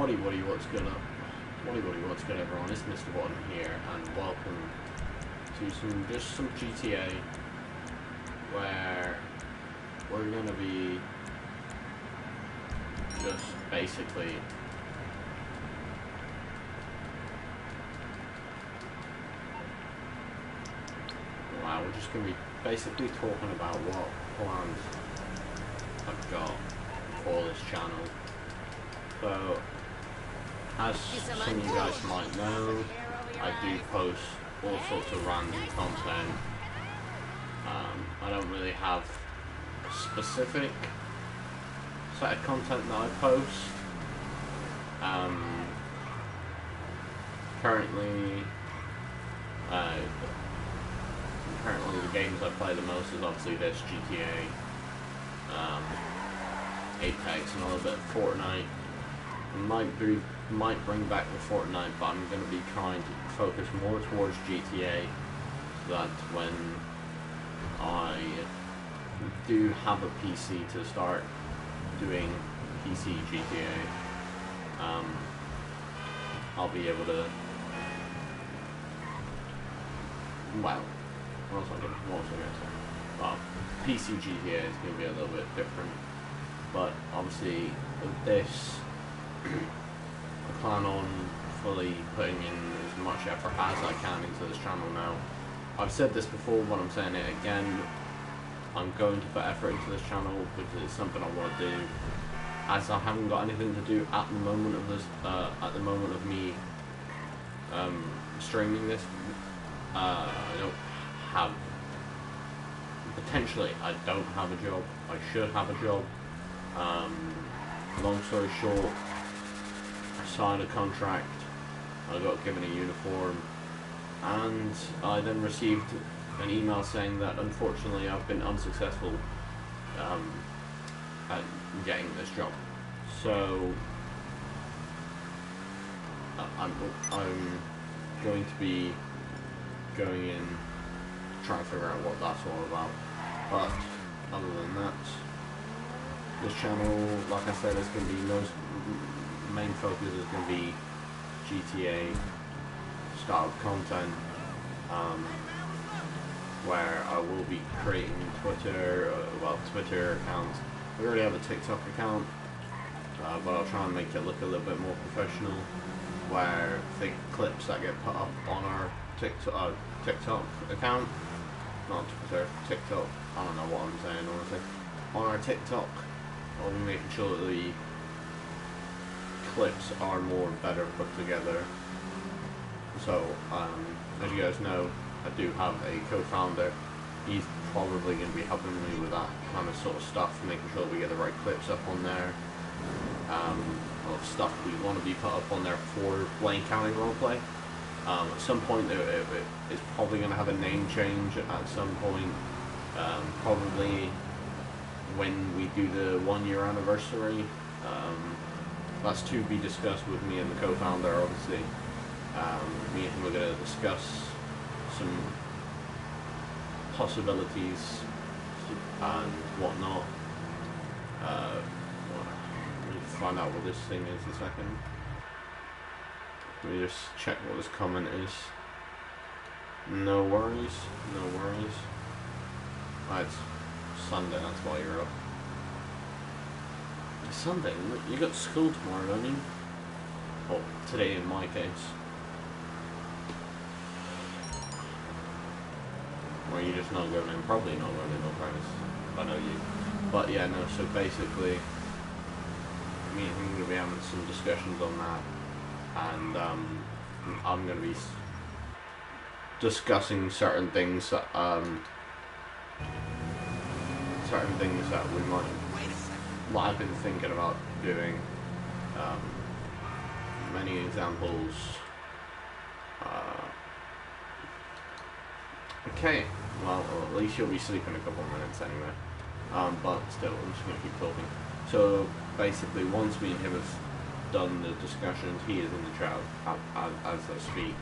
what's good up? What's good everyone? It's Mrbotian here, and welcome to some GTA, where we're gonna be just basically we're just gonna be basically talking about what plans I've got for this channel. So, as some of you guys might know, I do post all sorts of random content. I don't really have a specific set of content that I post. Currently the games I play the most is obviously this GTA, Apex, and a little bit of Fortnite. Might bring back the Fortnite, but I'm going to be trying to focus more towards GTA, so that when I do have a PC to start doing PC GTA, I'll be able to, well, what was I going to say? Well, PC GTA is going to be a little bit different, but obviously with this, I plan on fully putting in as much effort as I can into this channel now. I've said this before, but I'm saying it again. I'm going to put effort into this channel because it's something I want to do. As I haven't got anything to do at the moment of this, at the moment of me streaming this, I don't have. Potentially, I don't have a job. I should have a job. Long story short, I signed a contract, I got given a uniform, and I then received an email saying that unfortunately I've been unsuccessful at getting this job. So I'm going to be going in, trying to figure out what that's all about. But other than that, this channel, like I said, is going to be main focus is going to be GTA style content, where I will be creating Twitter accounts. We already have a TikTok account, but I'll try and make it look a little bit more professional, where the clips that get put up on our TikTok account, not Twitter, TikTok, I don't know what I'm saying honestly, on our TikTok, I'll be making sure that the clips are better put together. So, as you guys know, I do have a co-founder. He's probably going to be helping me with that kind of sort of stuff, making sure we get the right clips up on there. Of stuff we want to be put up on there for Blaine County Roleplay. At some point, it's probably going to have a name change at some point. Probably when we do the 1 year anniversary. That's to be discussed with me and the co-founder, obviously. Me and him are going to discuss some possibilities and whatnot. Let me find out what this thing is a second. Let me just check what this comment is. No worries, no worries. It's Sunday, that's why you're up. It's Sunday, you got school tomorrow, don't you? Well, today in my case. Or you just not going in, probably not going in on premise. I know you. But yeah, no, so basically, me and him are going to be having some discussions on that. And I'm going to be discussing certain things that we might I've been thinking about doing. Many examples. Okay, well at least you'll be sleeping a couple of minutes anyway. But still, I'm just going to keep talking. So basically, once me and him have done the discussions, he is in the chat as I speak.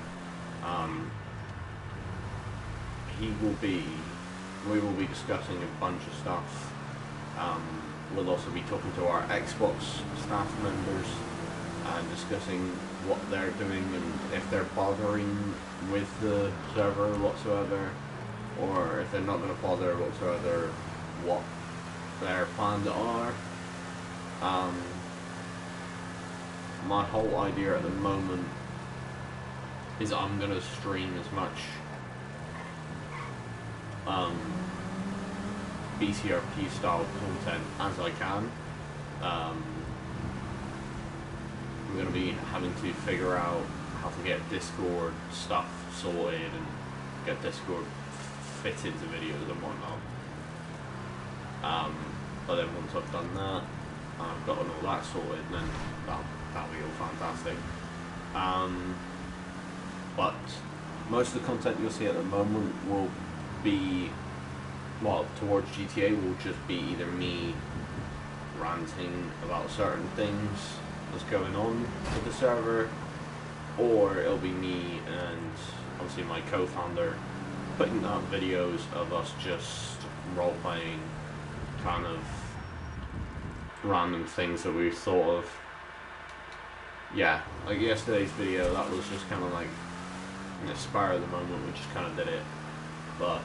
We will be discussing a bunch of stuff. We'll also be talking to our Xbox staff members and discussing what they're doing and if they're bothering with the server whatsoever, or if they're not going to bother whatsoever, what their plans are. My whole idea at the moment is I'm going to stream as much BCRP style content as I can. I'm going to be having to figure out how to get Discord stuff sorted and get Discord fit into videos and whatnot. But then once I've done that, I've gotten all that sorted, then that'll be all fantastic. But most of the content you'll see at the moment will be, well, towards GTA will just be either me ranting about certain things that's going on with the server, or it'll be me and obviously my co-founder putting out videos of us just role-playing kind of random things that we thought of. Yeah, like yesterday's video, that was just kind of like in the spur of the moment, we just kind of did it. But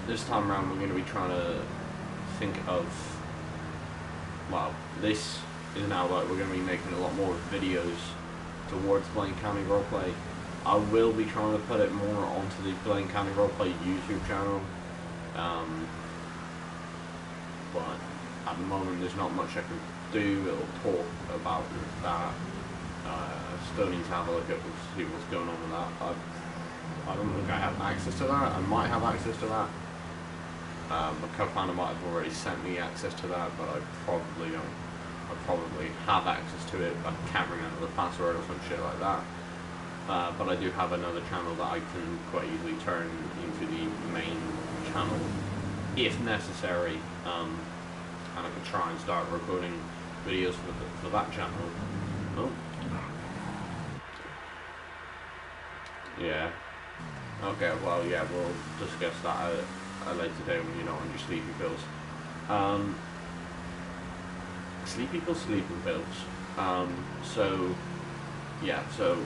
this time around we're going to be trying to think of, well, this is now like we're going to be making a lot more videos towards Blaine County Roleplay. I will be trying to put it more onto the Blaine County Roleplay YouTube channel, but at the moment there's not much I can do. It'll talk about that. Still need to have a look at see what's going on with that. I don't think I have access to that. I might have access to that. My co-founder might have already sent me access to that, but I probably don't. I probably have access to it, but I can't remember the password or some shit like that. But I do have another channel that I can quite easily turn into the main channel if necessary, and I could try and start recording videos for that channel. Oh. Yeah. Okay, well, yeah, we'll discuss that at a later day when you're not on your sleepy pills. Sleepy pills. So, yeah, so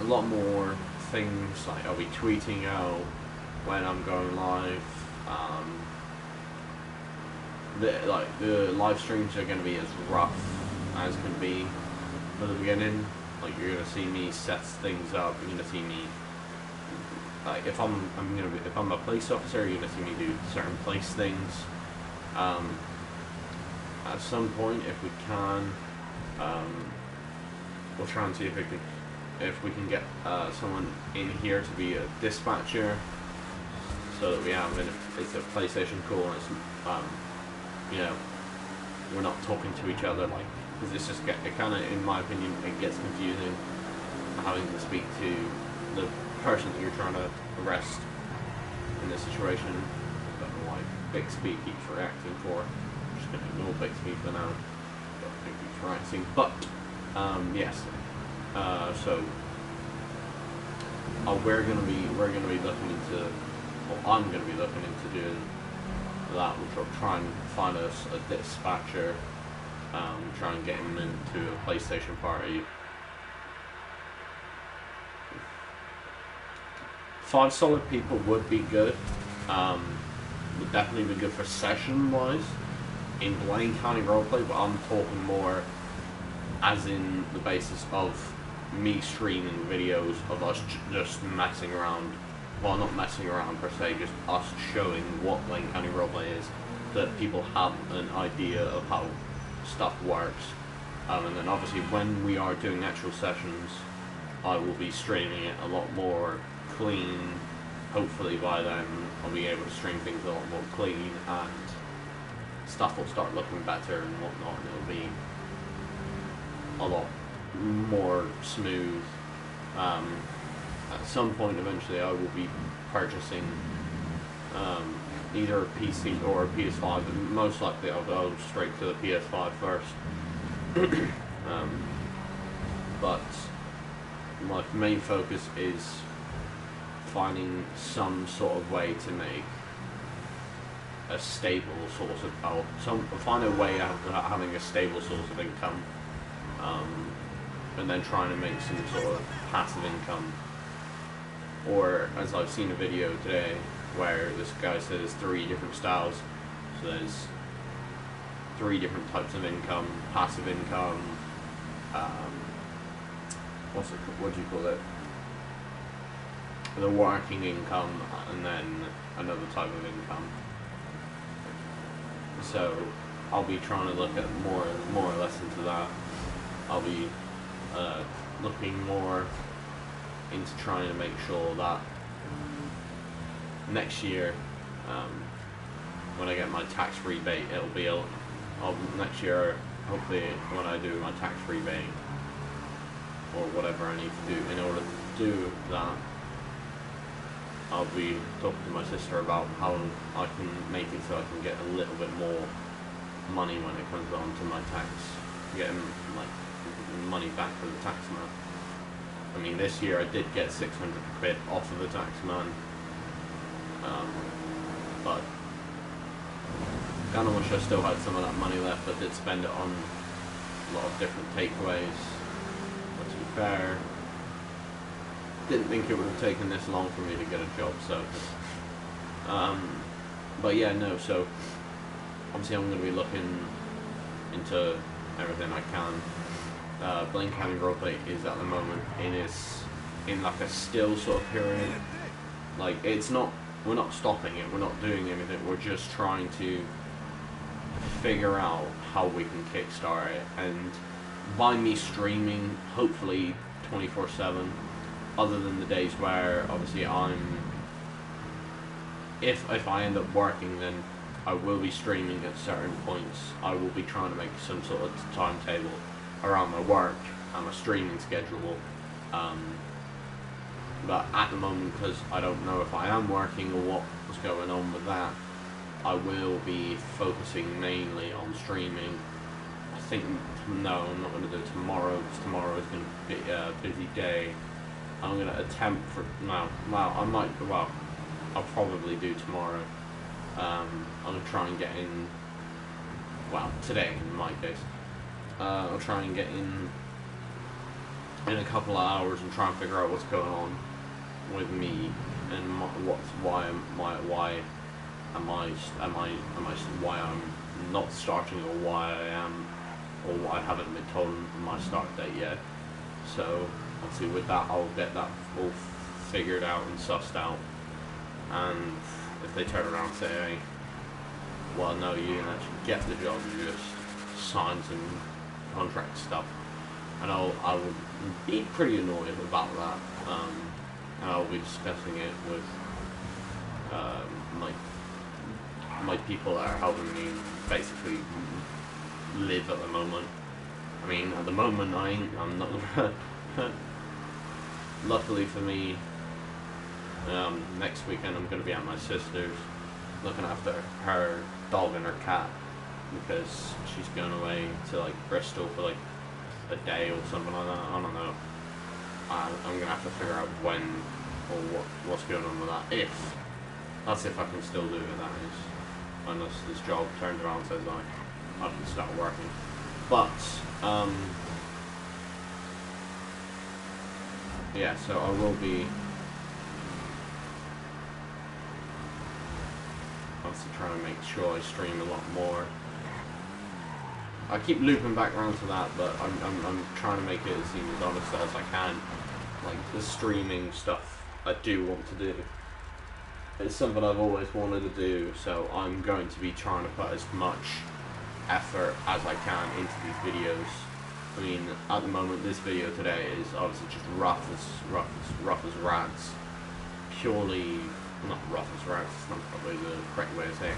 a lot more things, like I'll be tweeting out when I'm going live. The live streams are going to be as rough as can be for the beginning. Like, you're going to see me set things up. You're going to see me, like, if I'm a police officer, you're going to see me do certain police things. At some point, if we can, we'll try and see if we can get someone in here to be a dispatcher, so that we have, it's a PlayStation call, and it's, you know, we're not talking to each other, like, because it's just, it kind of, in my opinion, it gets confusing having to speak to the person that you're trying to arrest in this situation. I don't know why Bixby keeps reacting for. I'm just going to ignore Bixby for now. I don't think he's reacting, but yes. So we're gonna be looking into, well, I'm gonna be looking into doing that, which will try and find us a dispatcher, try and get him into a PlayStation party. 5 solid people would be good. Would definitely be good for session wise in Blaine County Roleplay, but I'm talking more as in the basis of me streaming videos of us just messing around, well, not messing around per se, just us showing what Blaine County Roleplay is, that people have an idea of how stuff works. And then obviously when we are doing actual sessions, I will be streaming it a lot more clean. Hopefully by then I'll be able to stream things a lot more clean, and stuff will start looking better and whatnot, and it'll be a lot more smooth. At some point eventually I will be purchasing either a PC or a PS5, but most likely I'll go straight to the PS5 first. But my main focus is finding some sort of way to make a stable source of, find a way of having a stable source of income, and then trying to make some sort of passive income. Or, as I've seen a video today where this guy says 3 different styles. So there's 3 different types of income: passive income, what do you call it? The working income, and then another type of income. So I'll be trying to look at more or less into that. I'll be looking more into trying to make sure that next year, when I get my tax rebate, it'll be next year, hopefully, when I do my tax rebate or whatever I need to do in order to do that, I'll be talking to my sister about how I can make it so I can get a little bit more money when it comes on to my tax, getting like money back to the tax man. I mean, this year I did get 600 quid off of the tax man, but kind of wish I still had some of that money left. I did spend it on a lot of different takeaways, but to be fair, didn't think it would have taken this long for me to get a job, so but yeah, no, so obviously I'm going to be looking into everything I can. Blaine County Roleplay is at the moment in like a still sort of period. Like, we're not stopping it, we're not doing anything, we're just trying to figure out how we can kickstart it, and by me streaming, hopefully 24/7, other than the days where obviously if I end up working, then I will be streaming at certain points. I will be trying to make some sort of timetable around my work and my streaming schedule, but at the moment, because I don't know if I am working or what's going on with that, I will be focusing mainly on streaming. I think, no, I'm not going to do it tomorrow, because tomorrow is going to be a busy day. I'm going to attempt for, I'll probably do tomorrow. I'm going to try and get in, today in my case. I'll try and get in a couple of hours and try and figure out what's going on with me and why I'm not starting, or why I am, or I haven't been told my start date yet. So obviously with that, I'll get that all figured out and sussed out, and if they turn around and say, hey, well, no, you didn't actually get the job, you just signed some contract stuff, and I will be pretty annoyed about that, and I'll be discussing it with my people that are helping me basically live at the moment. I mean, at the moment, I'm not. Luckily for me, next weekend I'm going to be at my sister's, looking after her dog and her cat, because she's going away to like Bristol for like a day or something like that. I don't know. I'm going to have to figure out when or what's going on with that. That's if I can still do it, that is. Unless this job turns around and says I can start working. But, yeah, so I will be obviously trying to make sure I stream a lot more. I keep looping back around to that, but I'm trying to make it as seem as honest as I can. Like, the streaming stuff I do want to do. It's something I've always wanted to do, so I'm going to be trying to put as much effort as I can into these videos. I mean, at the moment, this video today is obviously just rough as rats. Purely, not rough as rats, it's not probably the correct way to say it.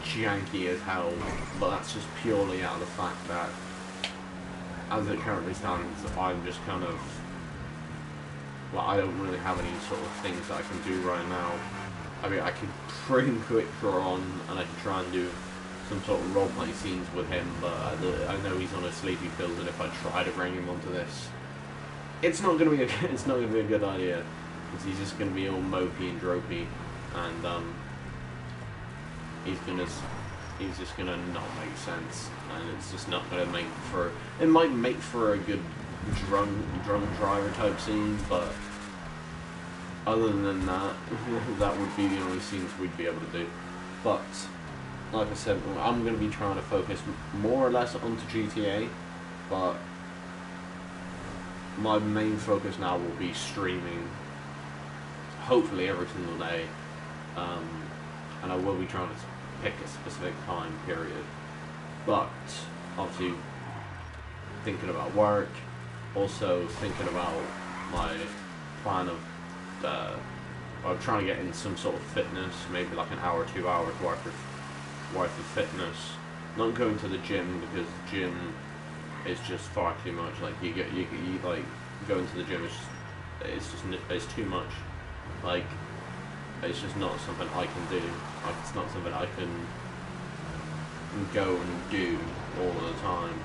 Janky as hell, but that's just purely out of the fact that, as it currently stands, I'm just kind of, I don't really have any sort of things that I can do right now. I mean, I could pretty quick draw on, and I could try and do some sort of roleplay scenes with him, but I know he's on a sleepy pills, and if I try to bring him onto this, it's not gonna be a good idea, because he's just gonna be all mopey and dropey, and he's just gonna not make sense, and it's just not gonna make for. It might make for a good drunk driver type scene, but other than that, that would be the only scenes we'd be able to do. But like I said, I'm gonna be trying to focus more or less onto GTA, but my main focus now will be streaming, hopefully every single day, and I will be trying to pick a specific time period, but obviously thinking about work, also thinking about my plan of trying to get in some sort of fitness, maybe like an hour, 2 hours worth of fitness. Not going to the gym, because the gym is just far too much. Like you like going to the gym is it's too much. Like it's just not something I can do. Like it's not something I can go and do all the time,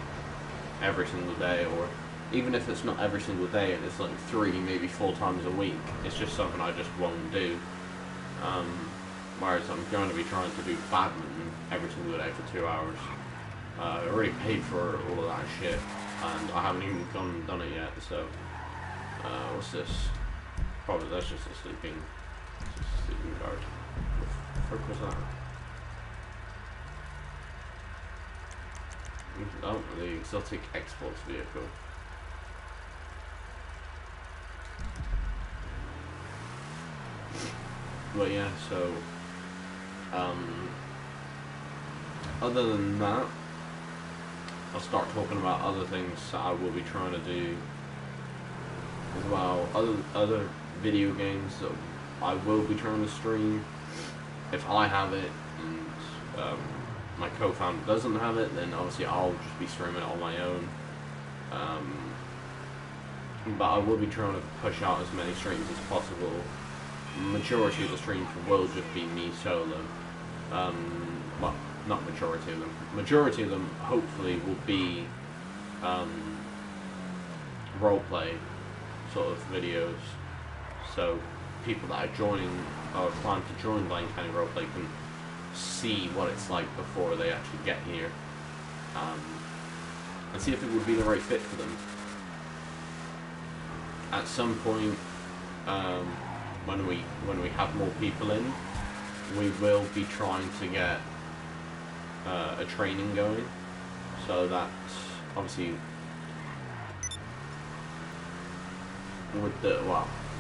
every single day, or even if it's not every single day and it's like 3, maybe 4 times a week. It's just something I just won't do. Whereas I'm going to be trying to do badminton every single day for 2 hours. I already paid for all of that shit, and I haven't even gone and done it yet. So, what's this? Probably that's just a sleeping guard. What the fuck was that? Oh, the exotic exports vehicle. But yeah, so other than that, I'll start talking about other things that I will be trying to do as well. Other video games that I will be trying to stream if I have it, and my co-founder doesn't have it, then obviously I'll just be streaming it on my own. But I will be trying to push out as many streams as possible. Majority of the streams will just be me solo. Well, not majority of them. Majority of them hopefully will be roleplay sort of videos. So people that are joining or plan to join Blind County Roleplay can see what it's like before they actually get here, and see if it would be the right fit for them. At some point, when we have more people in, we will be trying to get a training going, so that obviously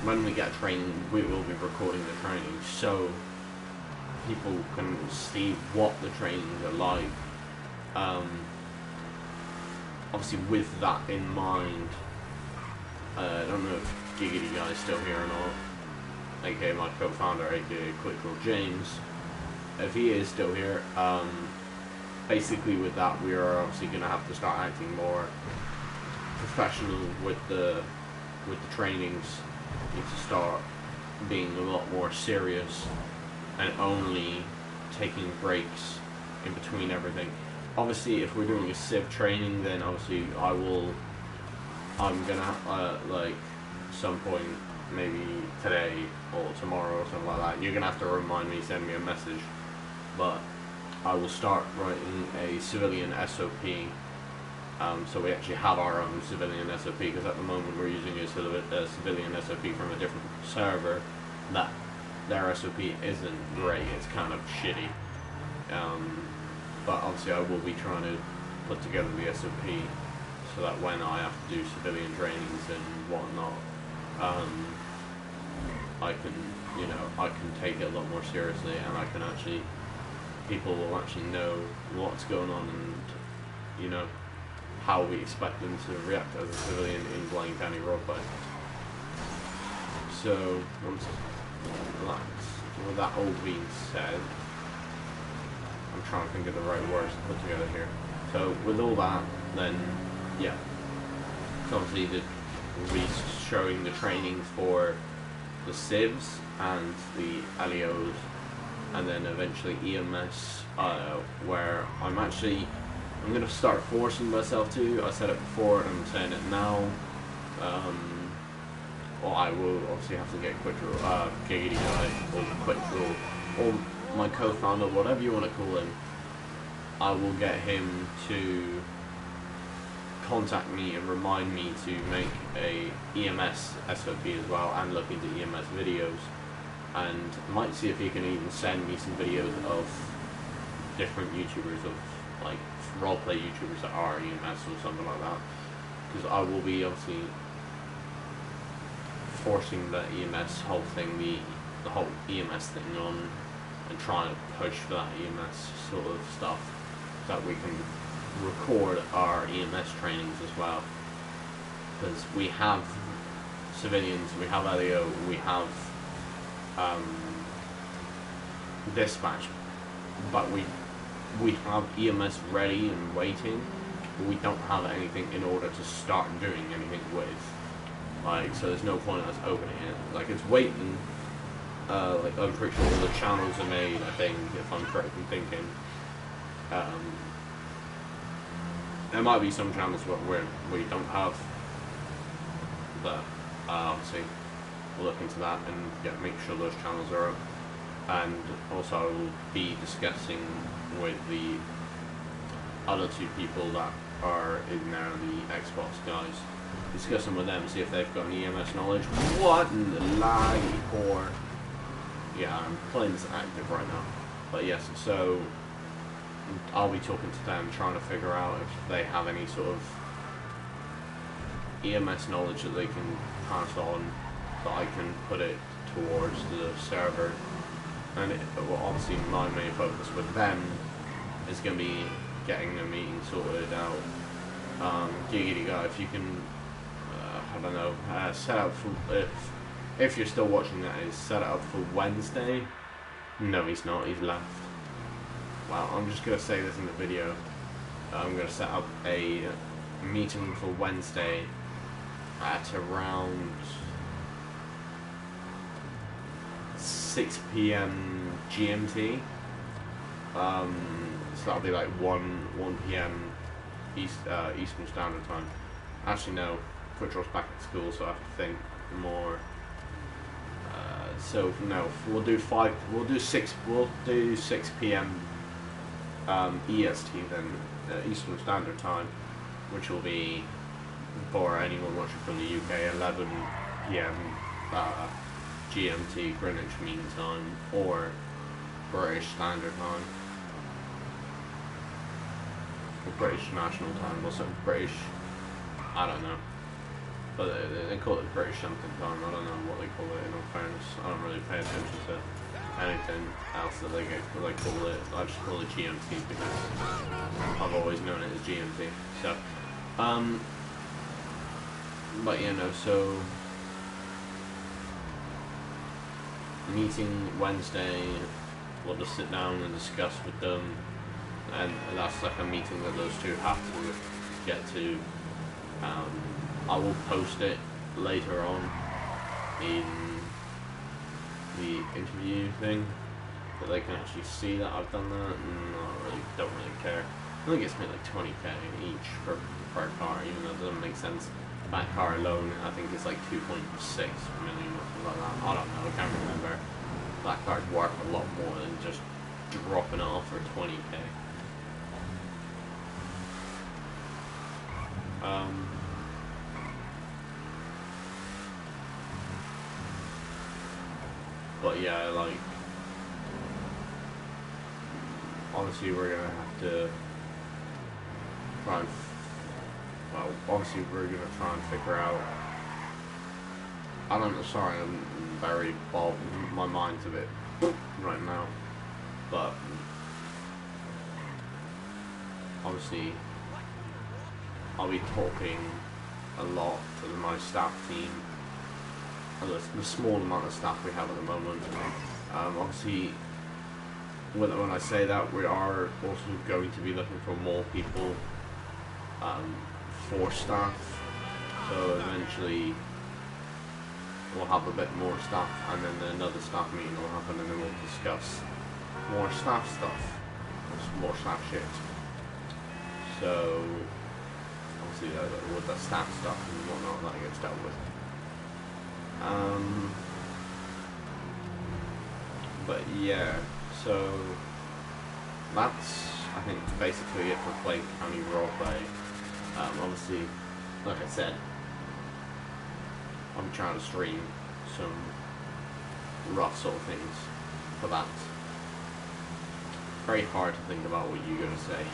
when we get training, we will be recording the training so people can see what the trainings are like. Obviously with that in mind, I don't know if Giggity Guy's still here or not, aka my co-founder, aka Quick Draw James. If he is still here, basically with that we are obviously going to have to start acting more professional with the trainings. We need to start being a lot more serious and only taking breaks in between everything. Obviously if we're doing a civ training, then obviously I'm gonna like some point, maybe today or tomorrow or something like that, you're gonna have to remind me, send me a message, but I will start writing a civilian SOP, so we actually have our own civilian SOP, because at the moment we're using a civilian SOP from a different server that their SOP isn't great, it's kind of shitty, but obviously I will be trying to put together the SOP so that when I have to do civilian trainings and whatnot, I can take it a lot more seriously, and I can actually, people will actually know what's going on and, how we expect them to react as a civilian in Blind County Roleplay. So, with that all being said, I'm trying to think of the right words to put together here. So, with all that, then, yeah. So obviously we'll be showing the trainings for the civs and the LEOs, and then eventually EMS, where I'm going to start forcing myself to. I said it before and I'm saying it now. Well, I will obviously have to get Quick Draw, Giggity Guy, or Quick Draw, or my co-founder, whatever you want to call him, I will get him to contact me and remind me to make a EMS SOP as well, and look into EMS videos, and might see if he can even send me some videos of different YouTubers, of like roleplay YouTubers that are EMS or something like that, because I will be obviously forcing the EMS whole thing, the whole EMS thing on, and trying to push for that EMS sort of stuff, that we can record our EMS trainings as well, because we have civilians, we have LEO, we have dispatch, but we have EMS ready and waiting, but we don't have anything in order to start doing anything with. Like, so there's no point in us opening it. Like, it's waiting. Like, I'm pretty sure all the channels are made, I think, if I'm correct in thinking. There might be some channels where we don't have, but obviously we'll look into that and make sure those channels are up. And also I will be discussing with the other two people that are in there, the Xbox guys, discussing with them, see if they've got any EMS knowledge. What in the laggy poor. Yeah, I'm playing this active right now. But yes, so I'll be talking to them, trying to figure out if they have any sort of EMS knowledge that they can pass on, that I can put it towards the server. And well, obviously my main focus with them is going to be getting the meeting sorted out. Giggity guy, if you can, I don't know, set up for, if you're still watching that, is set it up for Wednesday. No, he's not, he's left. Well, I'm just going to say this in the video. I'm going to set up a meeting for Wednesday at around 6 PM GMT. So that'll be like 1 PM Eastern Standard Time. Actually, no, Footraw's back at school, so I have to think more. So no, we'll do 6 PM EST then, Eastern Standard Time, which will be, for anyone watching from the UK, 11 PM GMT, Greenwich Mean Time, or British Standard Time, or British National Time, or some British, I don't know, but they call it British something time. I don't know what they call it, in all fairness. I don't really pay attention to anything else that they call it. I just call it GMT because I've always known it as GMT. So, but you know, so meeting Wednesday, we'll just sit down and discuss with them, and that's like a meeting that those two have to get to. I will post it later on in the interview thing, but they can actually see that I've done that, and I don't really care. I think it's made like 20k each per car, even though it doesn't make sense. That car alone, I think it's like 2.6 million or something like that. I don't know, I can't remember. That car's worth a lot more than just dropping it off for 20k. But yeah, like, obviously we're gonna have to try and, well, obviously we're gonna try and figure out, I don't know, sorry, I'm very bogged, my mind's a bit right now, but obviously I'll be talking a lot to my staff team, the small amount of staff we have at the moment. Obviously, when I say that, we are also going to be looking for more people for staff, so eventually we'll have a bit more staff, and then another staff meeting will happen, and then we'll discuss more staff stuff, more staff shit. So obviously with the staff stuff and whatnot, that gets dealt with. But yeah, so that's, I think, basically it for Plague County Roleplay. Obviously, like I said, I'm trying to stream some rough sort of things for that. Very hard to think about what you're going to say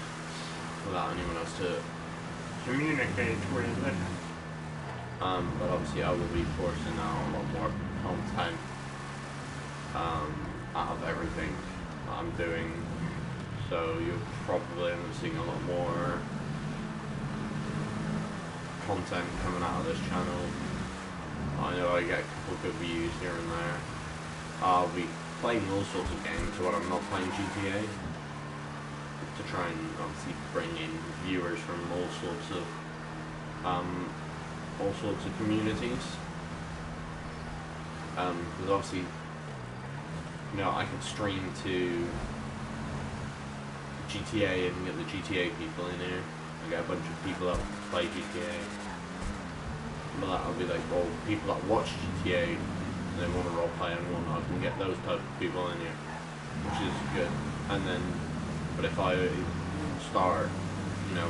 without anyone else to communicate with. But obviously I will be forcing out a lot more content out of everything that I'm doing. So you'll probably end up seeing a lot more content coming out of this channel. I know I get a couple good views here and there. I'll be playing all sorts of games when I'm not playing GTA, to try and obviously bring in viewers from all sorts of communities. Because obviously, you know, I can stream to GTA and get the GTA people in here. I get a bunch of people that play GTA. But that'll be like, well, people that watch GTA and they want to roleplay and whatnot, I can get those type of people in here, which is good. And then, but if I start, you know,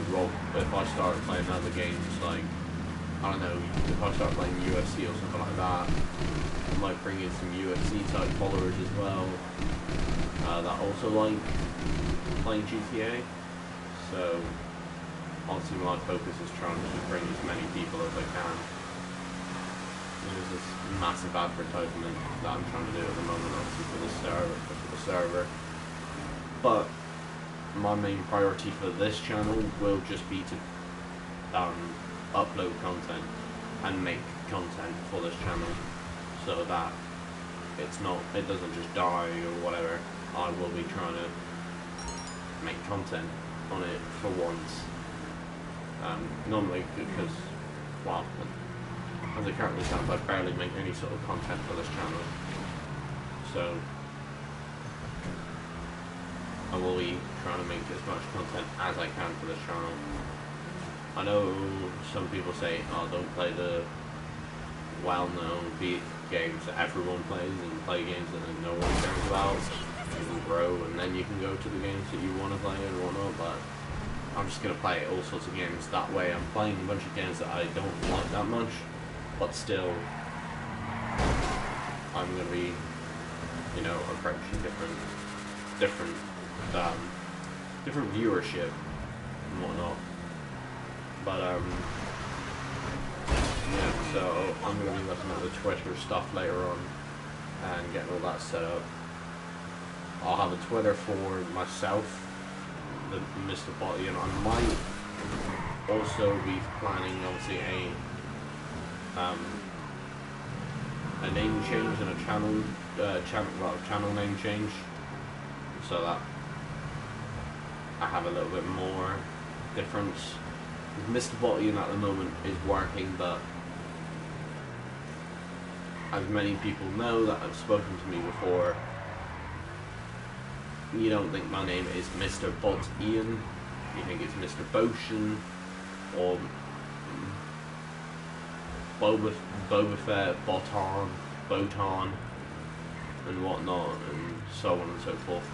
if I start playing other games like, I don't know, if I start playing UFC or something like that, I might bring in some UFC type followers as well, that also like playing GTA. So obviously my focus is trying to bring as many people as I can. There's this massive advertisement that I'm trying to do at the moment, obviously for the server. But my main priority for this channel will just be to upload content and make content for this channel, so that it doesn't just die or whatever. I will be trying to make content on it for once. Normally, because, well, as it currently stands, I barely make any sort of content for this channel, so I will be trying to make as much content as I can for this channel. I know some people say, oh, don't play the well-known games that everyone plays, and play games that no one cares about. You can grow, and then you can go to the games that you want to play and whatnot, but I'm just going to play all sorts of games that way. I'm playing a bunch of games that I don't like that much, but still, I'm going to be, you know, approaching different viewership and whatnot. But yeah, so I'm going to be looking at the Twitter stuff later on and getting all that set up. I'll have a Twitter for myself, the Mrbotian. I might also be planning, obviously, a name change and a channel name change, so that I have a little bit more difference. Mrbotian at the moment is working, but as many people know that have spoken to me before, you don't think my name is Mrbotian, you think it's Mrbotian or Boba Fett, Botan, and whatnot, and so on and so forth.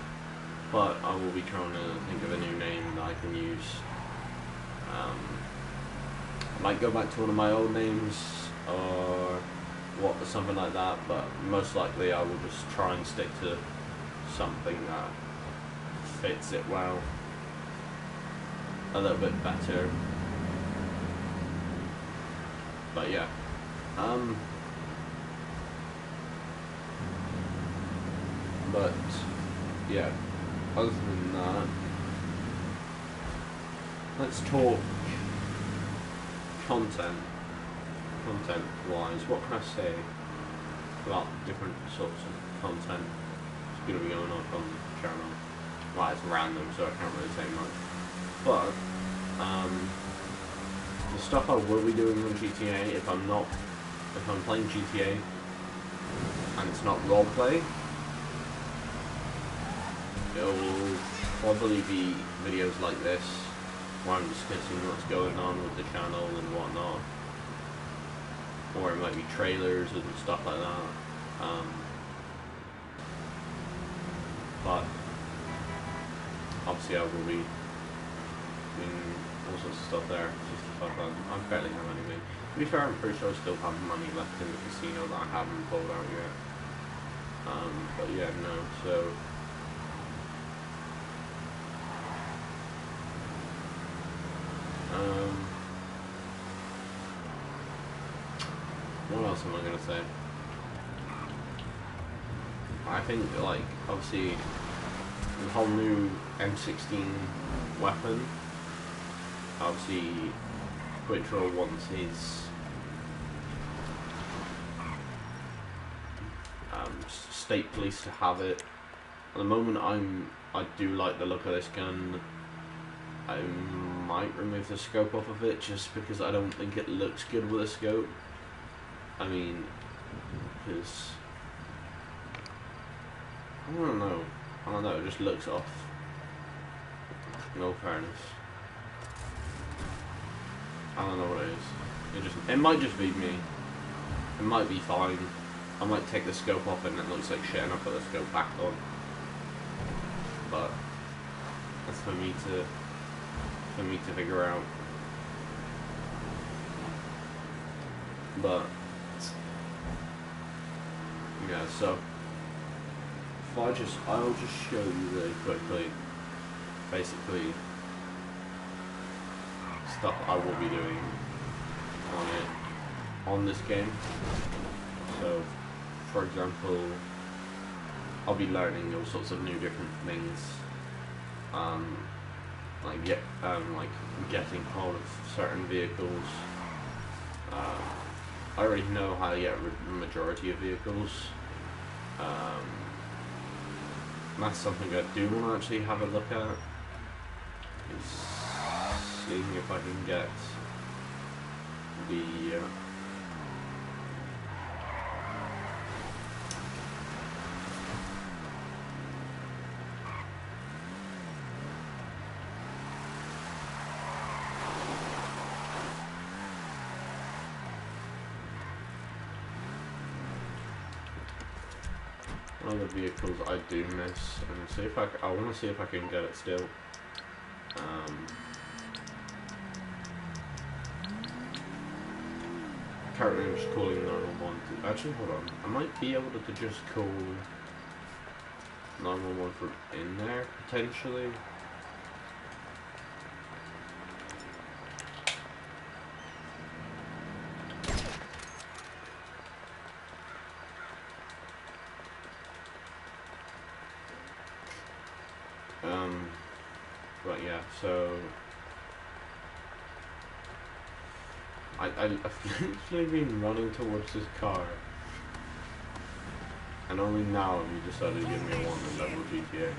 But I will be trying to think of a new name that I can use. I might go back to one of my old names or something like that, but most likely I will just try and stick to something that fits it well, a little bit better. But yeah, but yeah, other than that, let's talk content wise. What can I say about different sorts of content that's going to be going on the channel? Well, it's random, so I can't really say much, but the stuff I will be doing on GTA, if I'm playing GTA and it's not roleplay, it will probably be videos like this where I'm discussing what's going on with the channel and whatnot, or it might be trailers and stuff like that. but obviously I will be doing all sorts of stuff there. 65,000. I barely have anything. To be fair, I'm pretty sure I still have money left in the casino that I haven't pulled out yet. But yeah, no, so what else am I gonna say? I think, like, obviously the whole new M16 weapon, obviously Quitro wants his state police to have it. At the moment I do like the look of this gun. I might remove the scope off of it just because I don't think it looks good with a scope. I mean, because I don't know, it just looks off. No fairness. I don't know what it is. It might just be me. It might be fine. I might take the scope off and it looks like shit and I'll put the scope back on. But that's for me to figure out. But yeah, so I'll just show you really quickly basically stuff I will be doing on this game. So for example, I'll be learning all sorts of new different things, like getting hold of certain vehicles. I already know how to get the majority of vehicles. That's something I do want to actually have a look at. Is seeing if I can get the one of the vehicles I do miss, and see if I want to see if I can get it still. Currently I'm just calling 911. Actually, hold on. I might be able to just call 911 from in there, potentially. But yeah, so I've literally been running towards this car, and only now have you decided to give me a 1 level GTA.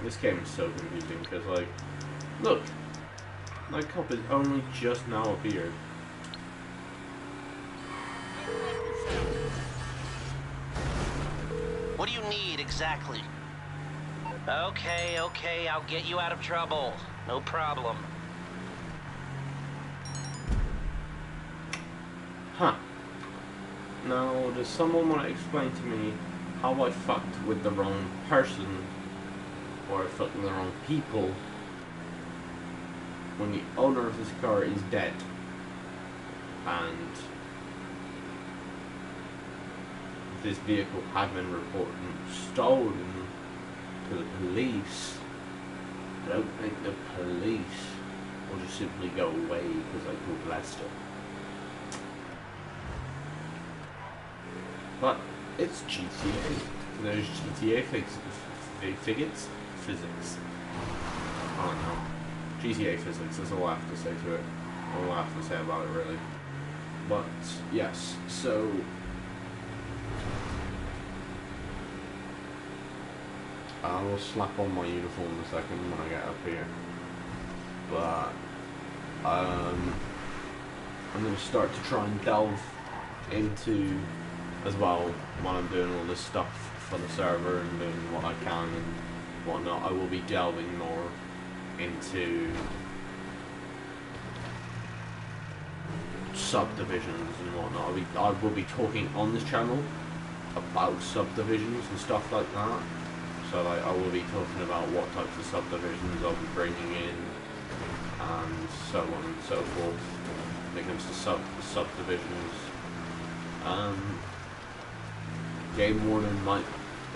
This game is so confusing because, like, look, that cop has only just now appeared. What do you need exactly? Okay, I'll get you out of trouble. No problem. Huh. Now, does someone want to explain to me how I fucked with the wrong person, or I fucked with the wrong people, when the owner of this car is dead, and this vehicle had been reported stolen to the police? I don't think the police will just simply go away because I called Lester. But it's GTA. There's GTA physics. I don't know. GTA physics is all I have to say to it. All I have to say about it, really. But yes, so I will slap on my uniform in a second when I get up here. But I'm going to start to try and delve into, as well, while I'm doing all this stuff for the server and doing what I can and whatnot, I will be delving more into subdivisions and whatnot. I will be talking on this channel about subdivisions and stuff like that. So like I will be talking about what types of subdivisions I'll be bringing in and so on and so forth when it comes to subdivisions. Game warden might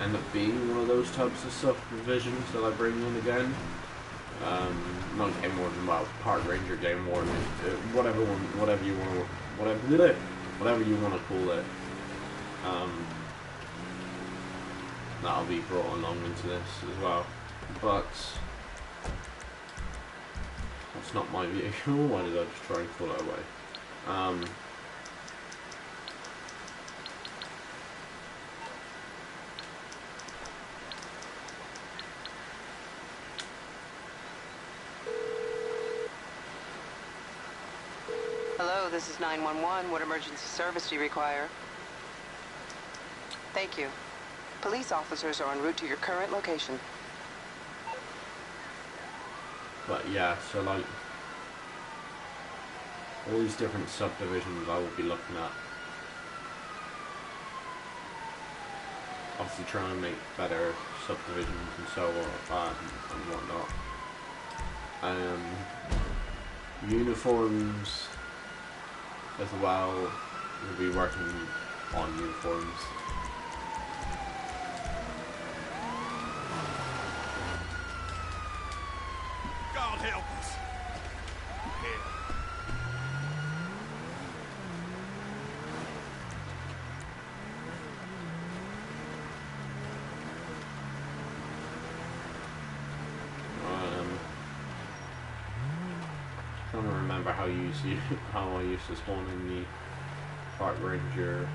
end up being one of those types of subdivisions that I bring in again. Not game warden, well, park ranger, game warden, whatever you want to, whatever you want to call it. That'll be brought along into this as well, but that's not my vehicle. Why did I just try and pull it away? Hello, this is 911. What emergency service do you require? Thank you. Police officers are en route to your current location. But yeah, so like all these different subdivisions I will be looking at. Obviously trying to make better subdivisions and so on and whatnot. Uniforms as well. We'll be working on uniforms. God help us. Here. Trying to remember how I used to spawn in the park rangers.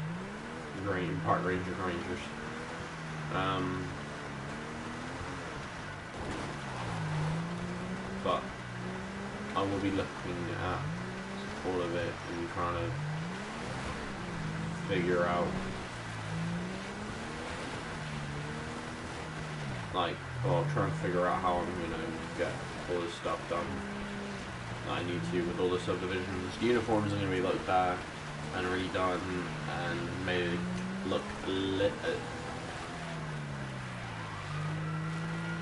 But I will be looking at all of it and trying to figure out, like, well, trying to figure out how I'm gonna get all this stuff done that I need to with all the subdivisions. The uniforms are gonna be looked at and redone and made look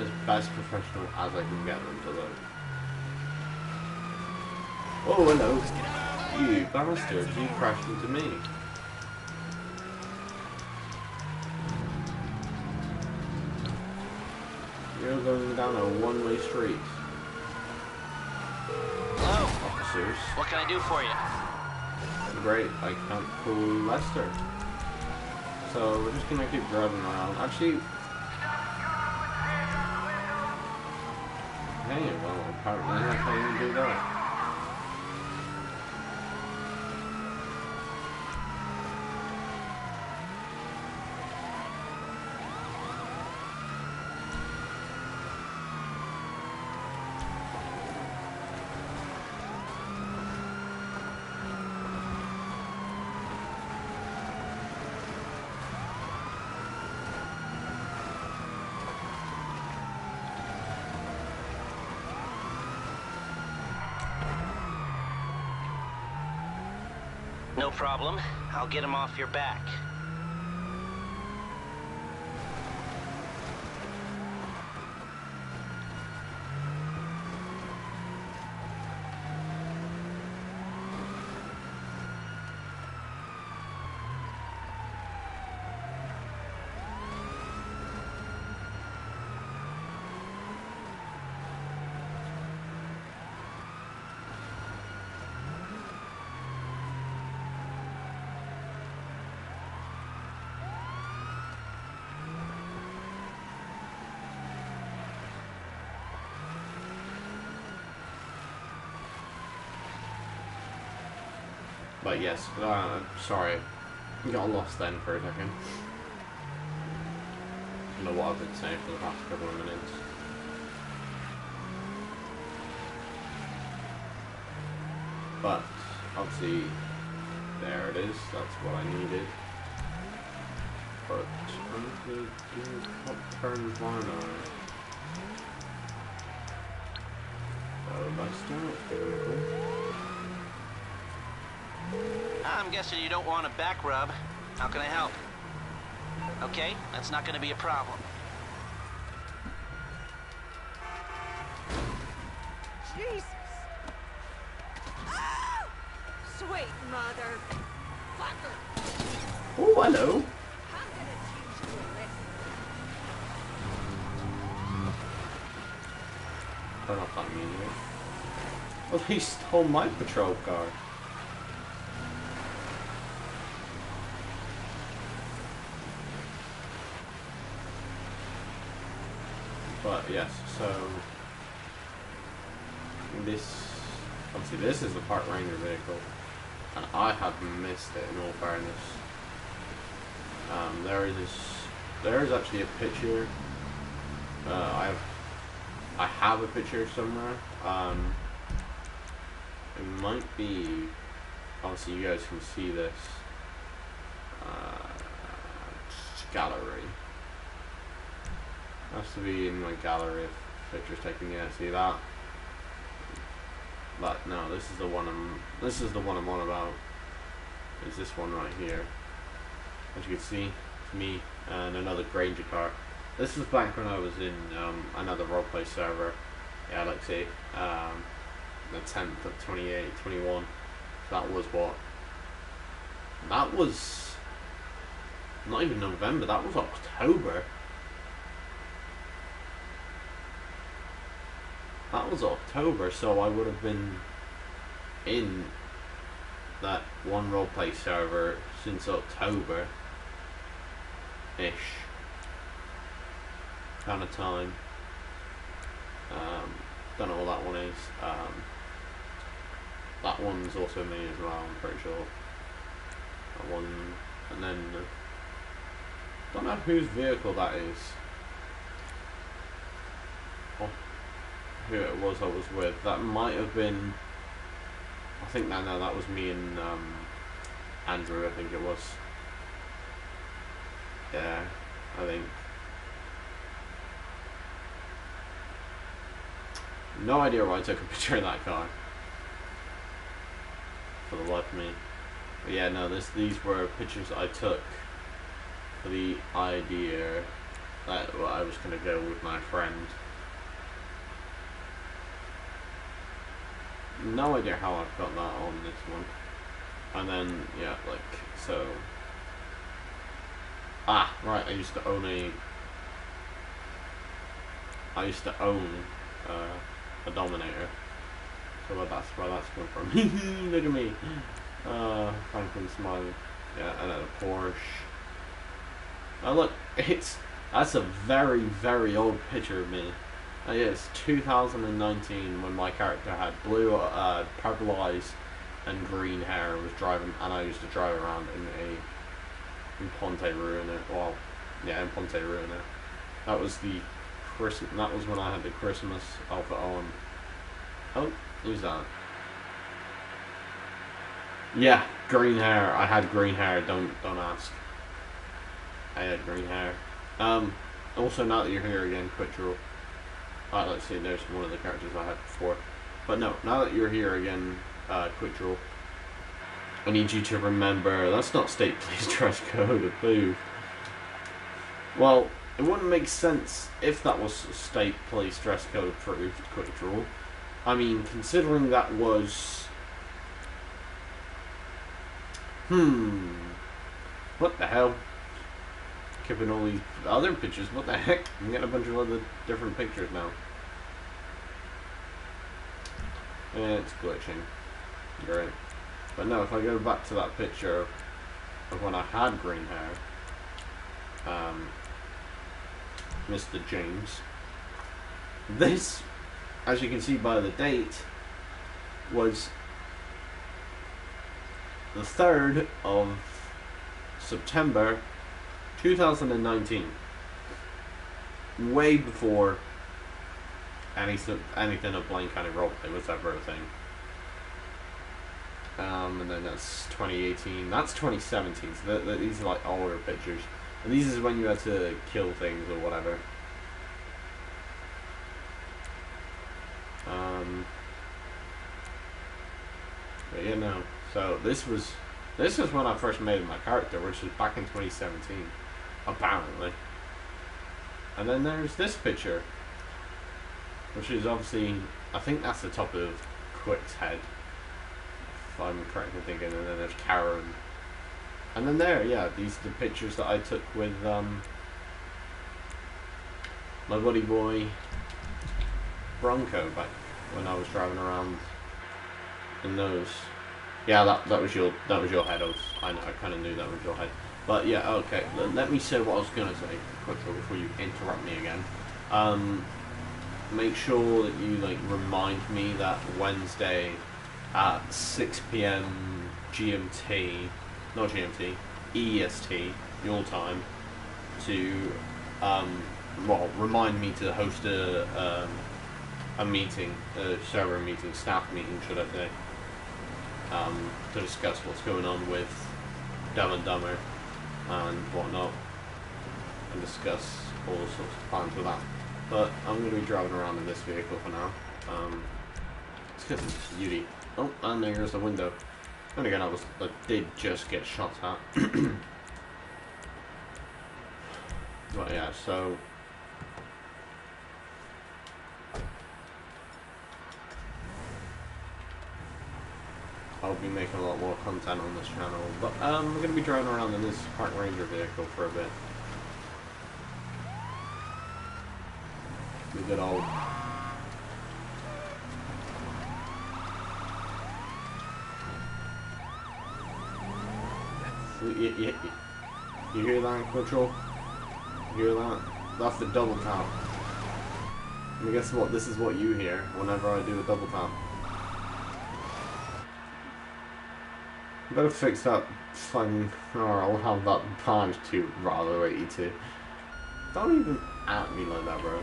as best professional as I can get them to look. Oh, hello. You bastards, you crashed into me. You're going down a one-way street. Hello. Officers. What can I do for you? Great, I can't pull Lester. So we're just gonna keep driving around. Actually, hey, well, apparently I can't even do that. No problem. I'll get him off your back. But yes, sorry, I got lost then for a second. I don't know what I've been saying for the past couple of minutes. But obviously, there it is. That's what I needed. But I'm going to do what turns one on. So let's start. I'm guessing you don't want a back rub. How can I help? Okay, that's not gonna be a problem. Jesus! Ah! Sweet mother! Fucker! Oh, hello. I'm gonna teach you a lesson. Turn off that music. Well, he stole my patrol car. But yes, so this, obviously this is the Park Ranger vehicle, and I have missed it in all fairness. There is actually a picture. I have a picture somewhere. It might be, obviously you guys can see this gallery. Has to be in my gallery of pictures taken. Yeah, see that? But no, this is the one I'm on about. Is this one right here? As you can see, it's me and another Granger car. This was back when I was in another roleplay server. Yeah, like say the 10th of 21. That was what? That was not even November. That was October. That was October, so I would have been in that one roleplay server since October-ish kind of time. Don't know what that one is. That one's also me as well, I'm pretty sure. That one, and then don't know whose vehicle that is. Oh, who it was I was with. That might have been, I think that, no, that was me and Andrew, I think it was. Yeah, I think. No idea why I took a picture of that car. For the life of me. But yeah, no, these were pictures I took for the idea that I was going to go with my friend. No idea how I've got that on this one. And then, yeah, like, so... Ah, right, I used to own a Dominator. So that's where that's come from. Look at me. Franklin smiling. Yeah, and then a Porsche. Now look, that's a very, very old picture of me. It's 2019 when my character had blue, purple eyes and green hair and was driving, and I used to drive around in Ponte Ruiner. Well, yeah, in Ponte Ruiner. That was the Christmas. That was when I had the Christmas outfit on. Oh, who's that? Yeah, green hair. I had green hair. Don't ask. I had green hair. Also, now that you're here again, quick draw. Let's see. There's one of the characters I had before. But no, now that you're here again, quick draw. I need you to remember that's not state police dress code. Boo. Well, it wouldn't make sense if that was state police dress code approved. Quick draw. I mean, considering that was... What the hell? Keeping all these other pictures, what the heck? I'm getting a bunch of other different pictures now. It's glitching. Great. But no, if I go back to that picture of when I had green hair, Mr. James, this, as you can see by the date, was the 3rd of September 2019. Way before anything of Blaine County Roleplay was ever a thing. And then that's 2018. That's 2017. So these are like older pictures. And these is when you had to kill things or whatever. But yeah, no. So this was This is when I first made my character, which was back in 2017, apparently. And then there's this picture, which is obviously, I think that's the top of Quick's head, if I'm correct in thinking. And then there's Karen. And then there, yeah, these are the pictures that I took with my buddy boy Bronco back when I was driving around in those. Yeah, that was your head. I kind of knew that was your head. But yeah, okay. Let me say what I was gonna say quickly before you interrupt me again. Make sure that you like remind me that Wednesday at 6 p.m. GMT, not GMT, EST, your time, to well, remind me to host a meeting, a server meeting, staff meeting, should I say, to discuss what's going on with Dumb and Dumber and whatnot, and discuss all sorts of plans with that. But I'm going to be driving around in this vehicle for now. It's because it's beauty. Oh, and there's the window. And again, I did just get shot at. But yeah, so I'll be making a lot more content on this channel. But we're going to be driving around in this Park Ranger vehicle for a bit. The good old. You hear that, Control? You hear that? That's the double tap. And guess what? This is what you hear whenever I do a double tap. Better fix that fucking. Or I'll have that punch too, rather weighty too. Don't even at me like that, bro.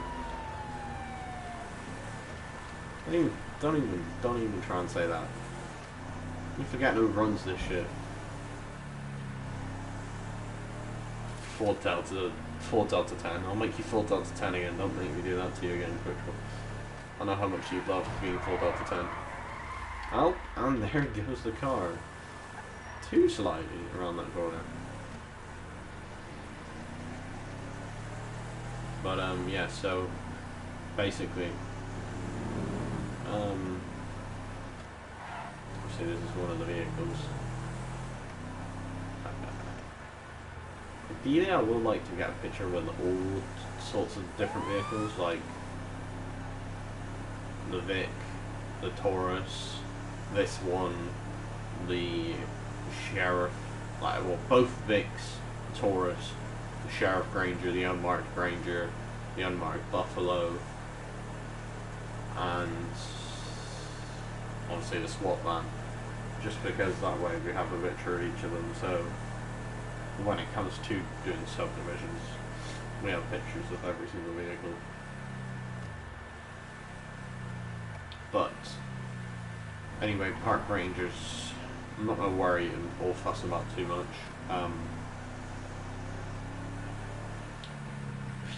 Don't even try and say that. You forget who runs this shit. Full Delta 10. I'll make you full Delta 10 again. Don't make me do that to you again, quick. I know how much you love being full Delta 10. Oh, and there goes the car. Too slightly around that corner. But yeah, so basically see, this is one of the vehicles. Ideally, I would like to get a picture with all sorts of different vehicles, like the Vic, the Taurus, this one, the Sheriff, like, well, both Vics, the Taurus, the Sheriff Granger, the unmarked Granger, the unmarked Buffalo, and obviously the SWAT van, just because that way we have a picture of each of them, so when it comes to doing subdivisions, we have pictures of every single vehicle. But anyway, Park Rangers, I'm not going to worry or fuss about too much.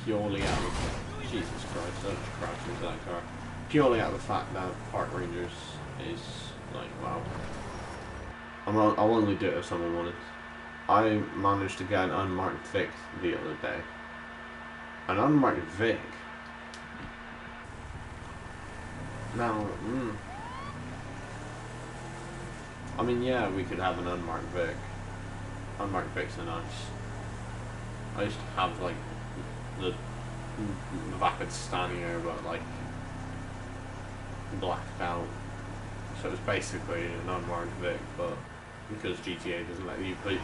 Purely out of Jesus Christ, I just crashed into that car. Purely out of the fact that Park Rangers is like, wow. I'll only do it if someone wanted. I managed to get an unmarked Vic the other day. An unmarked Vic. Now, I mean, yeah, we could have an unmarked Vic. Unmarked Vics are nice. I used to have, like, the Vapid Stanier, but, like, blacked out. So it's basically an unmarked Vic, but because GTA doesn't let you put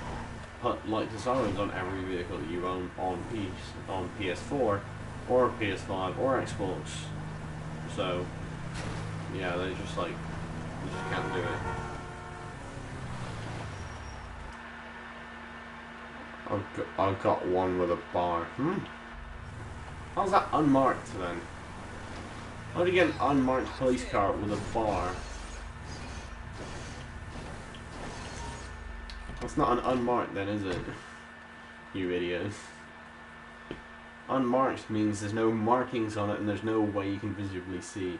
light designs on every vehicle that you own on PS4 or PS5 or Xbox. So yeah, they just like, you just can't do it. I've got one with a bar. How's that unmarked then? How do you get an unmarked police car with a bar? That's not an unmarked then, is it? You idiot. Unmarked means there's no markings on it and there's no way you can visibly see.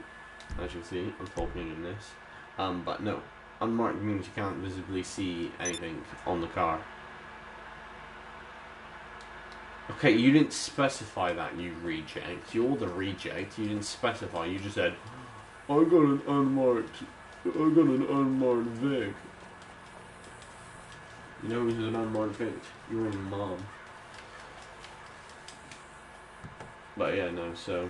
As you see, I'm talking in this. But no. unmarked means you can't visibly see anything on the car. Okay, you didn't specify that, you reject. You're the reject. You didn't specify. You just said, I got an unmarked Vic. You know who's an unmarked Vic? Your mom. But yeah, no, so...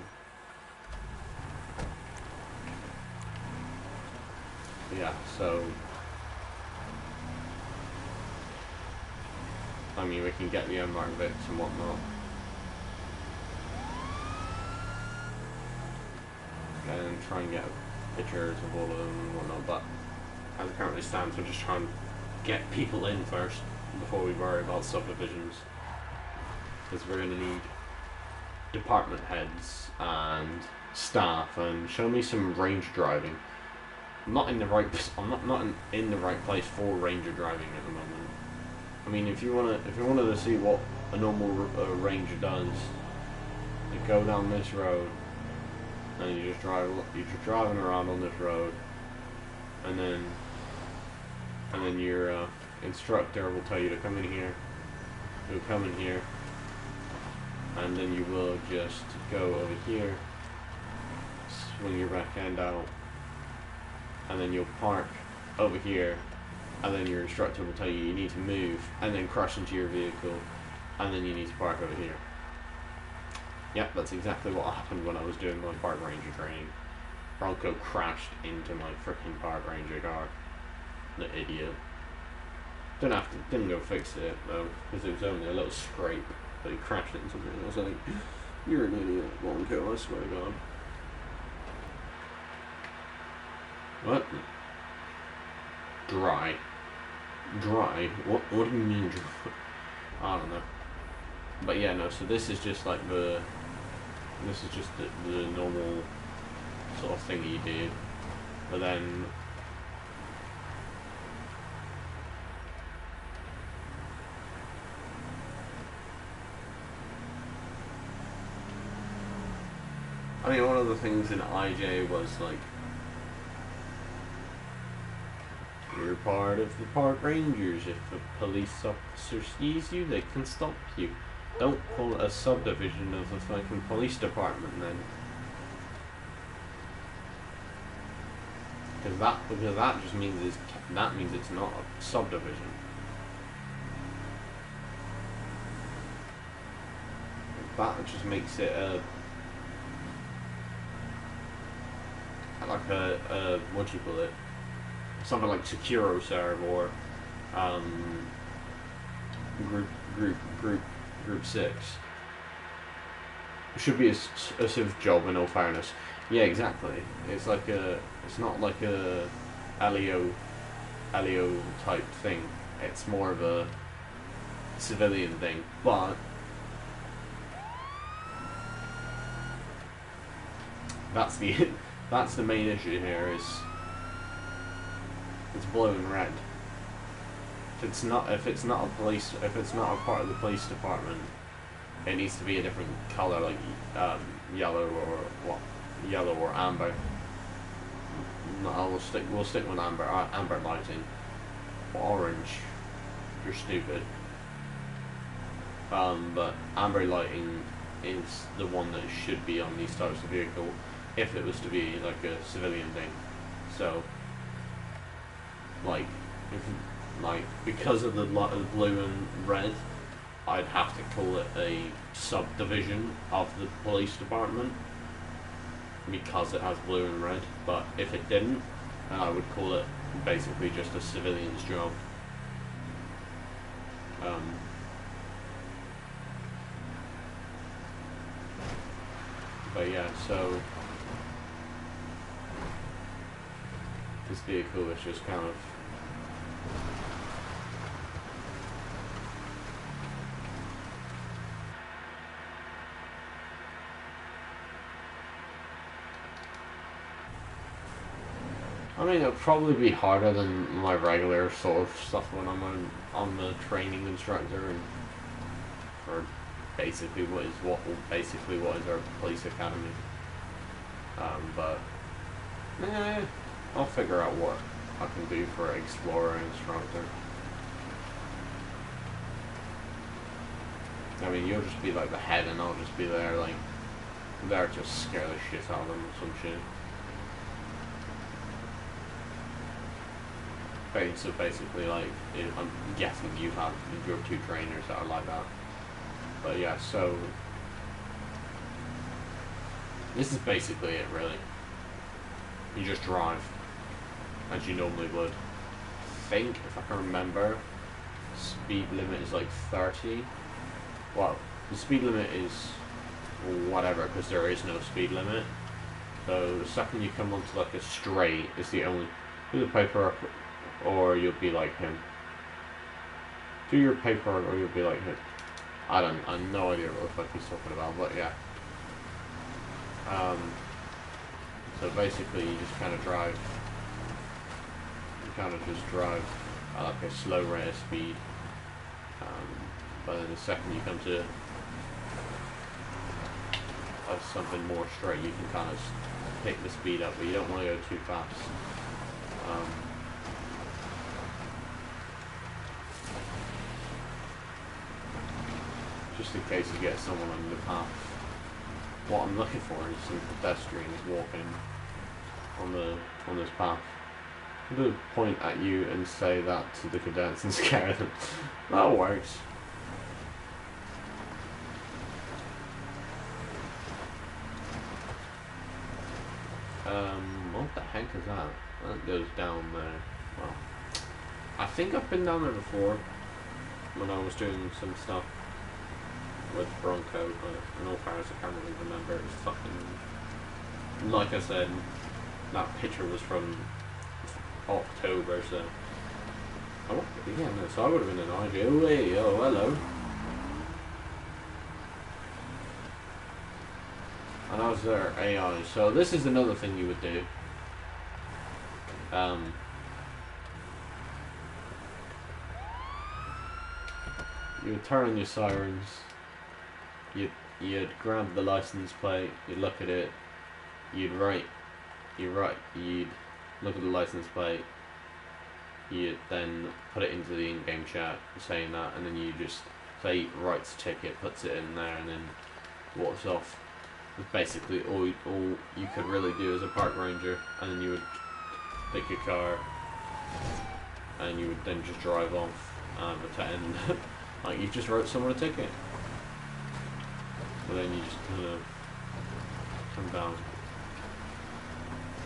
Yeah, so... I mean, we can get the unmarked Vics and whatnot. And try and get pictures of all of them and whatnot, but as it currently stands, we're just trying to get people in first before we worry about subdivisions. Because we're going to need department heads and staff, and show me some ranger driving. I'm not in the right place for ranger driving at the moment. I mean, if you wanted to see what a normal ranger does, you go down this road, and you're just driving around on this road, and then your instructor will tell you to come in here. You'll come in here, and then you will just go over here, swing your back end out, and then you'll park over here, and then your instructor will tell you need to move, and then crash into your vehicle, and then you need to park over here. Yep, that's exactly what happened when I was doing my park ranger training. Bronco crashed into my freaking park ranger car. The idiot. Didn't go fix it though, because it was only a little scrape, but he crashed into something. I was like, you're an idiot, Bronco, I swear to God. What? Dry? What do you mean dry? I don't know. But yeah, no, so this is just like the normal sort of thing you do. But then I mean, one of the things in IJ was like, you're part of the park rangers. If a police officer sees you, they can stop you. Don't call it a subdivision of the fucking police department then. Because that just means it's not a subdivision. That just makes it like a what do you call it? Something like SecuroServe or Group 6. It should be a civ job in all fairness. Yeah, exactly. It's like it's not like a LEO type thing. It's more of a civilian thing, but that's the main issue here. Is it's blue and red. If it's not a part of the police department, it needs to be a different color, like yellow or amber. No, we'll stick with amber lighting. Orange, you're stupid. But amber lighting is the one that should be on these types of vehicle if it was to be like a civilian thing. So, because of the blue and red, I'd have to call it a subdivision of the police department because it has blue and red. But if it didn't, then I would call it basically just a civilian's job. But yeah, so this vehicle is just kind of I mean, it'll probably be harder than my regular sort of stuff when I'm the training instructor and for basically what is our police academy. But I'll figure out I can do for Explorer Instructor. I mean, you'll just be like the head and I'll just be there like, there to scare the shit out of them or some shit. So basically, like, I'm guessing you have your 2 trainers that are like that. But yeah, so this is basically it, really. You just drive as you normally would. I think, if I can remember, speed limit is like 30. Well, the speed limit is whatever, because there is no speed limit. So the second you come onto like a straight, is the only, do the paperwork or you'll be like him. Do your paperwork or you'll be like him. I have no idea what the fuck he's talking about, but yeah. So basically you just kind of drive, at like a slow rate of speed. But then the second you come to something more straight, you can kind of pick the speed up, but you don't want to go too fast. Just in case you get someone on the path. What I'm looking for is some pedestrians walking on this path. I'm going to point at you and say that to the cadets and scare them. That works. What the heck is that? That goes down there. Well, I think I've been down there before when I was doing some stuff with Bronco, but in all fairness, I can't really remember. It was fucking, like I said, that picture was from October, so yeah, no, so I would have been an idea. Oh, hey, oh, hello. And I was there, AI. So this is another thing you would do. You would turn on your sirens. You'd grab the license plate. You'd look at it. You'd look at the license plate. You'd then put it into the in-game chat saying that, and then you just say writes ticket, puts it in there, and then walks off. It's basically all you could really do as a park ranger, and then you would take your car and you would then just drive off and pretend like you just wrote someone a ticket. But then you just kind of come down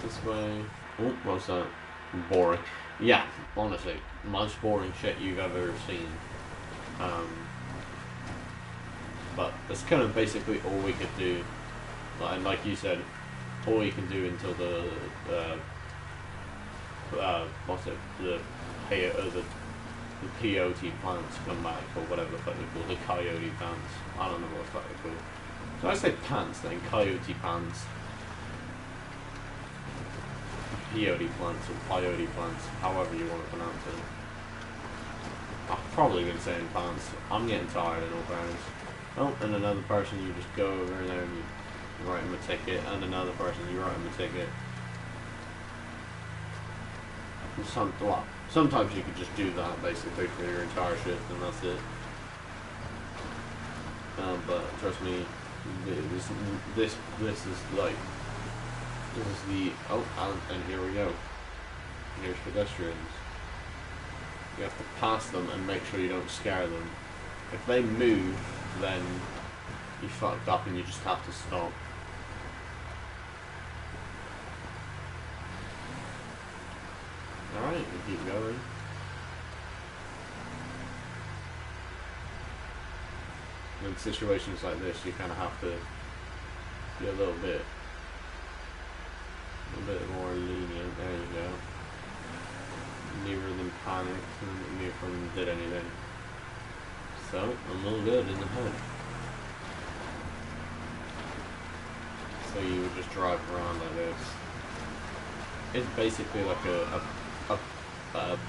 this way. Oh, what's that? Boring. Yeah, honestly, most boring shit you've ever seen. But that's kind of basically all we could do. And like you said, all you can do until the peyote plants come back, or whatever the fuck they're called, the coyote pants. I don't know what the fuck they're called. So I say pants then, coyote pants. Peyote plants or peyote plants, however you want to pronounce it. I've probably been saying pants. I'm getting tired in all fairness. Oh, and another person, you just go over there and you write them a ticket, and another person, you write them a ticket. Sometimes you could just do that basically for your entire shift, and that's it. But trust me, this is like, this is the, oh, and here we go. Here's pedestrians. You have to pass them and make sure you don't scare them. If they move, then you fucked up and you just have to stop. Alright, we keep going. In situations like this, you kind of have to be a little bit more lenient. There you go. Neither of them panicked and neither of them did anything. So, I'm all good in the head. So you would just drive around like this. It's basically like a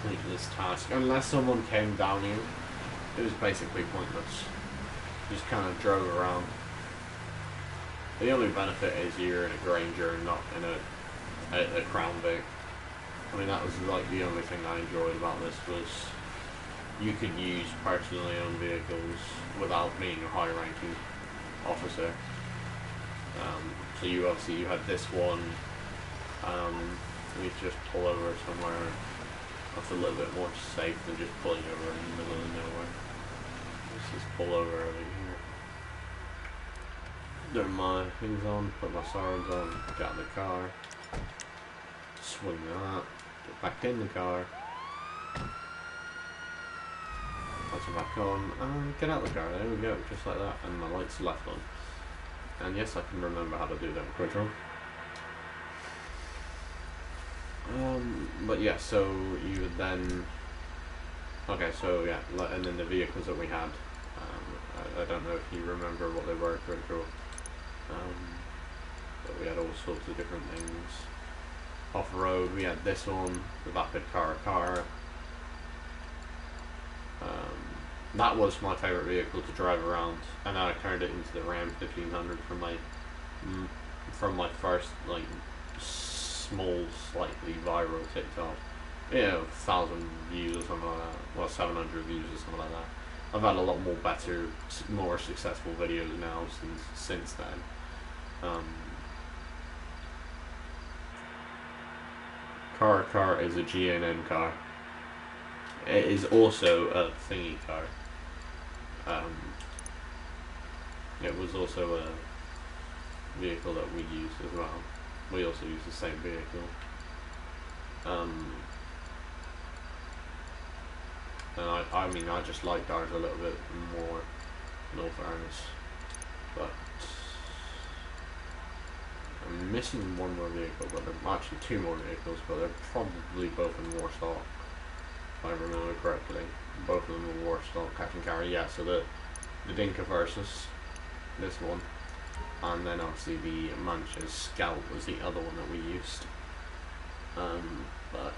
pointless task. Unless someone came down you, it was basically pointless. Just kind of drove around. The only benefit is you're in a Granger and not in a Crown Vic. I mean, that was like the only thing I enjoyed about this was you could use personally owned vehicles without being a high-ranking officer. So you had this one. We just pull over somewhere. That's a little bit more safe than just pulling over in the middle of nowhere. Let's just pull over here. Turn my things on, put my sirens on, get out of the car, swing that, get back in the car, lights are back on, and get out of the car. There we go, just like that, and my lights left on. And yes, I can remember how to do that control. But yeah, so you would then, okay, so yeah, and then the vehicles that we had, I don't know if you remember what they were, control. But we had all sorts of different things. Off-road, we had this one, the Vapid car. That was my favourite vehicle to drive around, and I turned it into the Ram 1500 from my first like small, slightly viral TikTok. 1,000 views or something like that. Well, 700 views or something like that. I've had a lot more better, more successful videos now since then. Car is a GNN car. It is also a thingy car. It was also a vehicle that we used as well. We also used the same vehicle. And I mean, I just liked ours a little bit more, in all fairness. But I'm missing one more vehicle, but there are actually two more vehicles, but they're probably both in war stock, if I remember correctly. Both of them are war stock, cash and carry. Yeah, so the Dinka Versus, this one, and then obviously the Manchester Scout was the other one that we used. But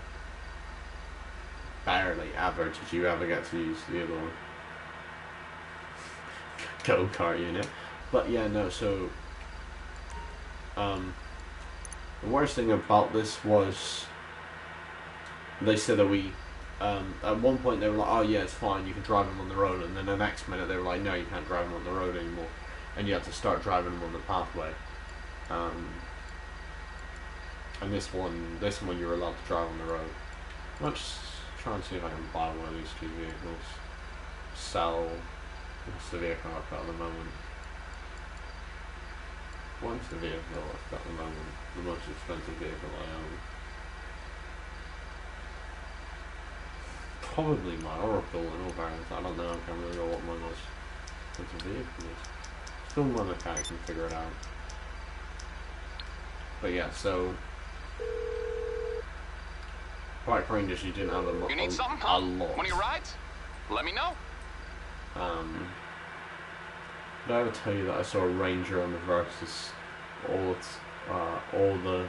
barely ever did you ever get to use the other one. Go-kart unit. But yeah, no, so the worst thing about this was they said that we at one point they were like, oh yeah, it's fine, you can drive them on the road, and then the next minute they were like, no, you can't drive them on the road anymore, and you have to start driving them on the pathway. And this one you're allowed to drive on the road. I'll just try and see if I can buy one of these two vehicles. Sell. What's the vehicle I've got at the moment? What's the vehicle I've got at the moment? The most expensive vehicle I own. Probably my Oracle in all fairness. I don't know, I can't really know what my most expensive vehicle is. Still one mechanic can figure it out. But yeah, so Park Rangers, you didn't have a lot. You need something? Huh? One of your rides? Let me know. Did I ever tell you that I saw a Ranger on the Versus? All that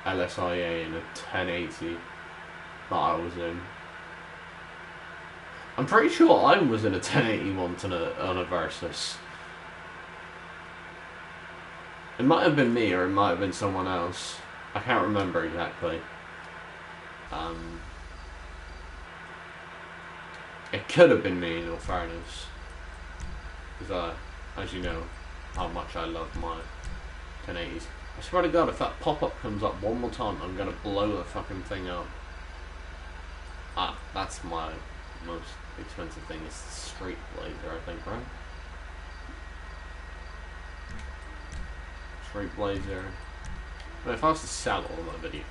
LSIA in a 1080 that I was in. I'm pretty sure I was in a 1080 once on a Versus. It might have been me, or it might have been someone else. I can't remember exactly. It could have been me, in all fairness. Because, as you know, how much I love my 1080s. I swear to God, if that pop-up comes up one more time, I'm gonna blow the fucking thing up. Ah, that's my most expensive thing, is the Street Blazer, I think, right? Street Blazer. But if I was to sell all my vehicles,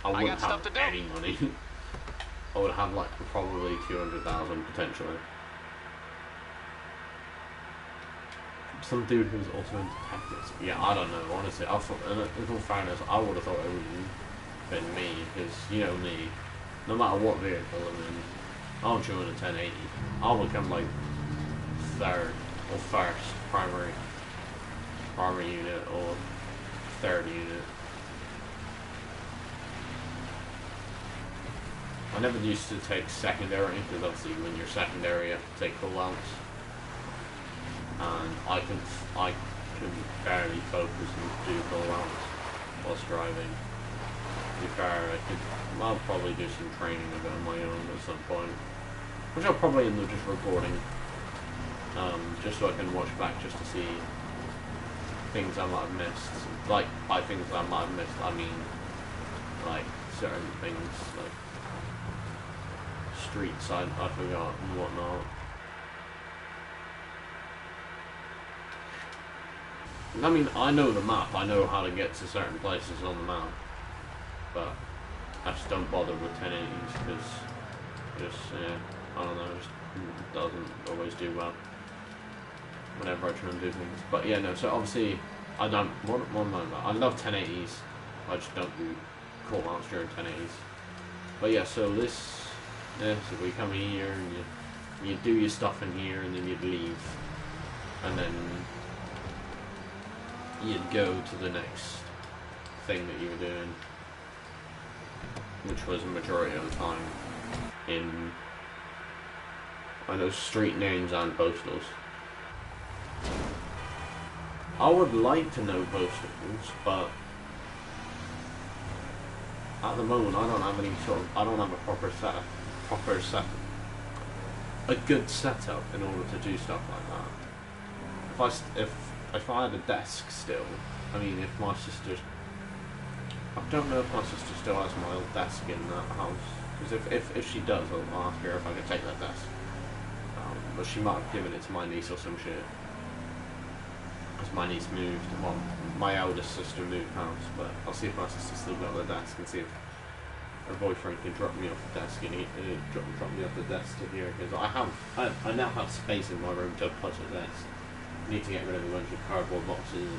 I wouldn't have any money. I would have like probably 200,000 potentially. Some dude who's also into tactics. Yeah, I don't know. Honestly, I thought, in all fairness, I would have thought it would have been me, because you know me. No matter what vehicle I'm in, I'll join a 1080. I'll become like third or first primary unit or third unit. I never used to take secondary, because obviously when you're secondary you have to take call outs. And can barely focus and do call-outs whilst driving. To be fair, I'll probably do some training of it on my own at some point, which I'll probably end up just recording, just so I can watch back just to see things I might have missed. Like, by things I might have missed, I mean, like, certain things, like streets I forgot and whatnot. I mean, I know the map, I know how to get to certain places on the map, but I just don't bother with 1080s because just, yeah, I don't know, it just doesn't always do well whenever I try and do things. But yeah, no, so obviously, I don't, I love 1080s, I just don't do call-outs during 1080s. But yeah, so this, so we come here and you do your stuff in here and then you'd leave. And then you'd go to the next thing that you were doing, which was a majority of the time in, I know, street names and postals. I would like to know postals, but at the moment I don't have any sort of, I don't have a a good setup in order to do stuff like that. If I had a desk still, I mean, if my sister, I don't know if my sister still has my old desk in that house, because if she does, I'll ask her if I can take that desk, but she might have given it to my niece or some shit, because my niece moved, well, my eldest sister moved house, but I'll see if my sister's still got the desk and see if her boyfriend can drop me off the desk and drop me off the desk to here, because I now have space in my room to put a desk. I need to get rid of a bunch of cardboard boxes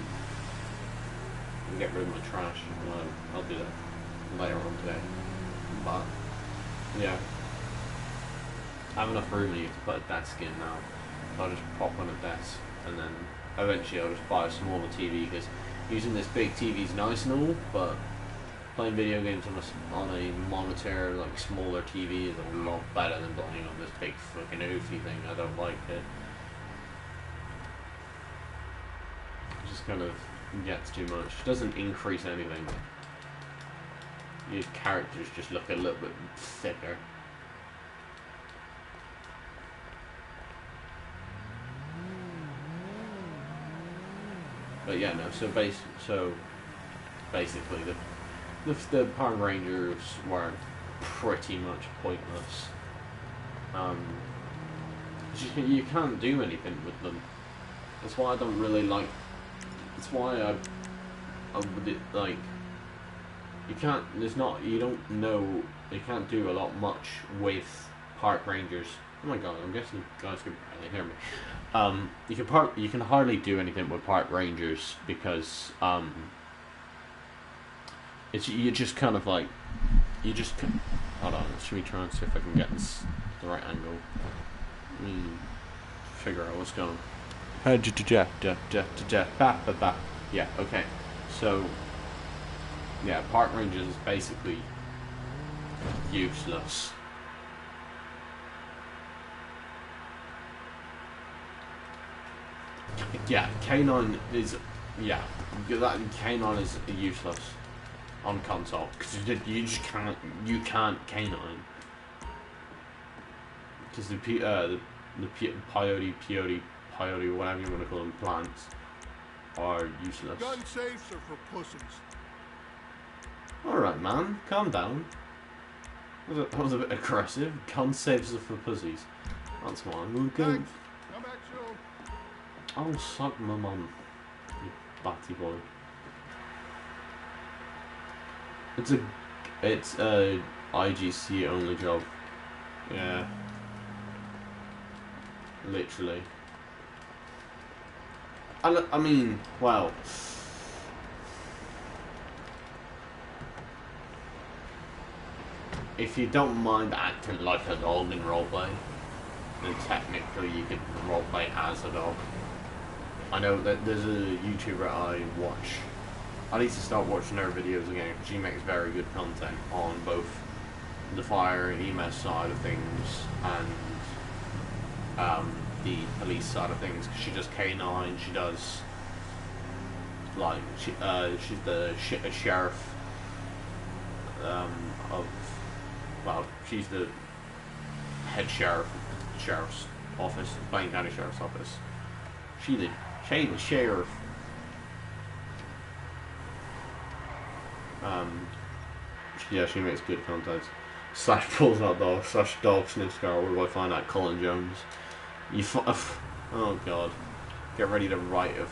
and get rid of my trash. Well, I'll do that later on today. But yeah, I have enough room here to put a desk in now. I'll just pop on a desk and then eventually I'll just buy a smaller TV, because using this big TV is nice and all, but playing video games on a monitor, like smaller TV, is a lot better than playing on this big fucking oofy thing. I don't like it. It just kind of gets too much. It doesn't increase anything. Your characters just look a little bit thicker. But yeah, no. So basically, the Power Rangers were pretty much pointless. You can't do anything with them. That's why I don't really like. That's why I would like. You can't. There's not. You don't know. You can't do a lot much with Park Rangers. Oh my god! I'm guessing you guys can barely hear me. You can hardly do anything with Park Rangers because you just kind of like hold on. Let me try and see if I can get this the right angle. Let me figure out what's going on. Yeah. Okay. So yeah, Park Rangers is basically useless. Yeah, K9 is, yeah, that K9 is useless on console, because you just can't, K9, because the peyote, whatever you want to call them, plants, are useless. Gun safes are for pussies. Alright man, calm down. That was a bit aggressive. Gun safes are for pussies. That's fine, we'll go. Thanks. Come back soon. Oh, suck my mum, you batty boy. It's a IGC only job. Yeah. Literally. I mean, well. If you don't mind acting like a dog in roleplay, then technically you could roleplay as a dog. I know that there's a YouTuber I watch. I need to start watching her videos again, because she makes very good content on both the fire and EMS side of things and the police side of things. Cause she does K9, she does like she's the sheriff of, well, she's the head sheriff of the sheriff's office, Blaine County Sheriff's Office. She the sheriff. Yeah, she makes good content. Slash pulls out dog. Slash dog sniffs car. Where do I find that? Colin Jones. Oh god. Get ready to write a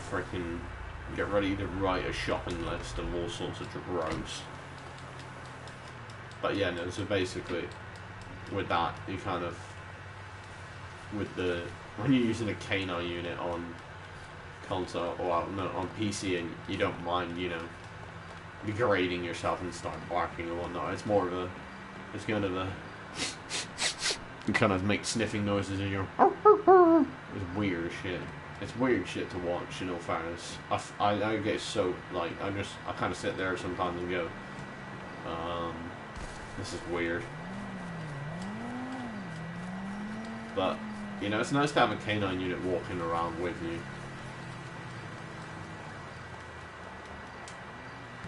shopping list of all sorts of drugs. But yeah, no, so basically, with that, you kind of, when you're using a canine unit on console, or no, on PC, and you don't mind, you know, degrading yourself and start barking and whatnot, it's more of a, it's kind of a, you kind of make sniffing noises and you're, it's weird shit. It's weird shit to watch, in all fairness. I get so, like, I kind of sit there sometimes and go, this is weird. But, you know, it's nice to have a canine unit walking around with you.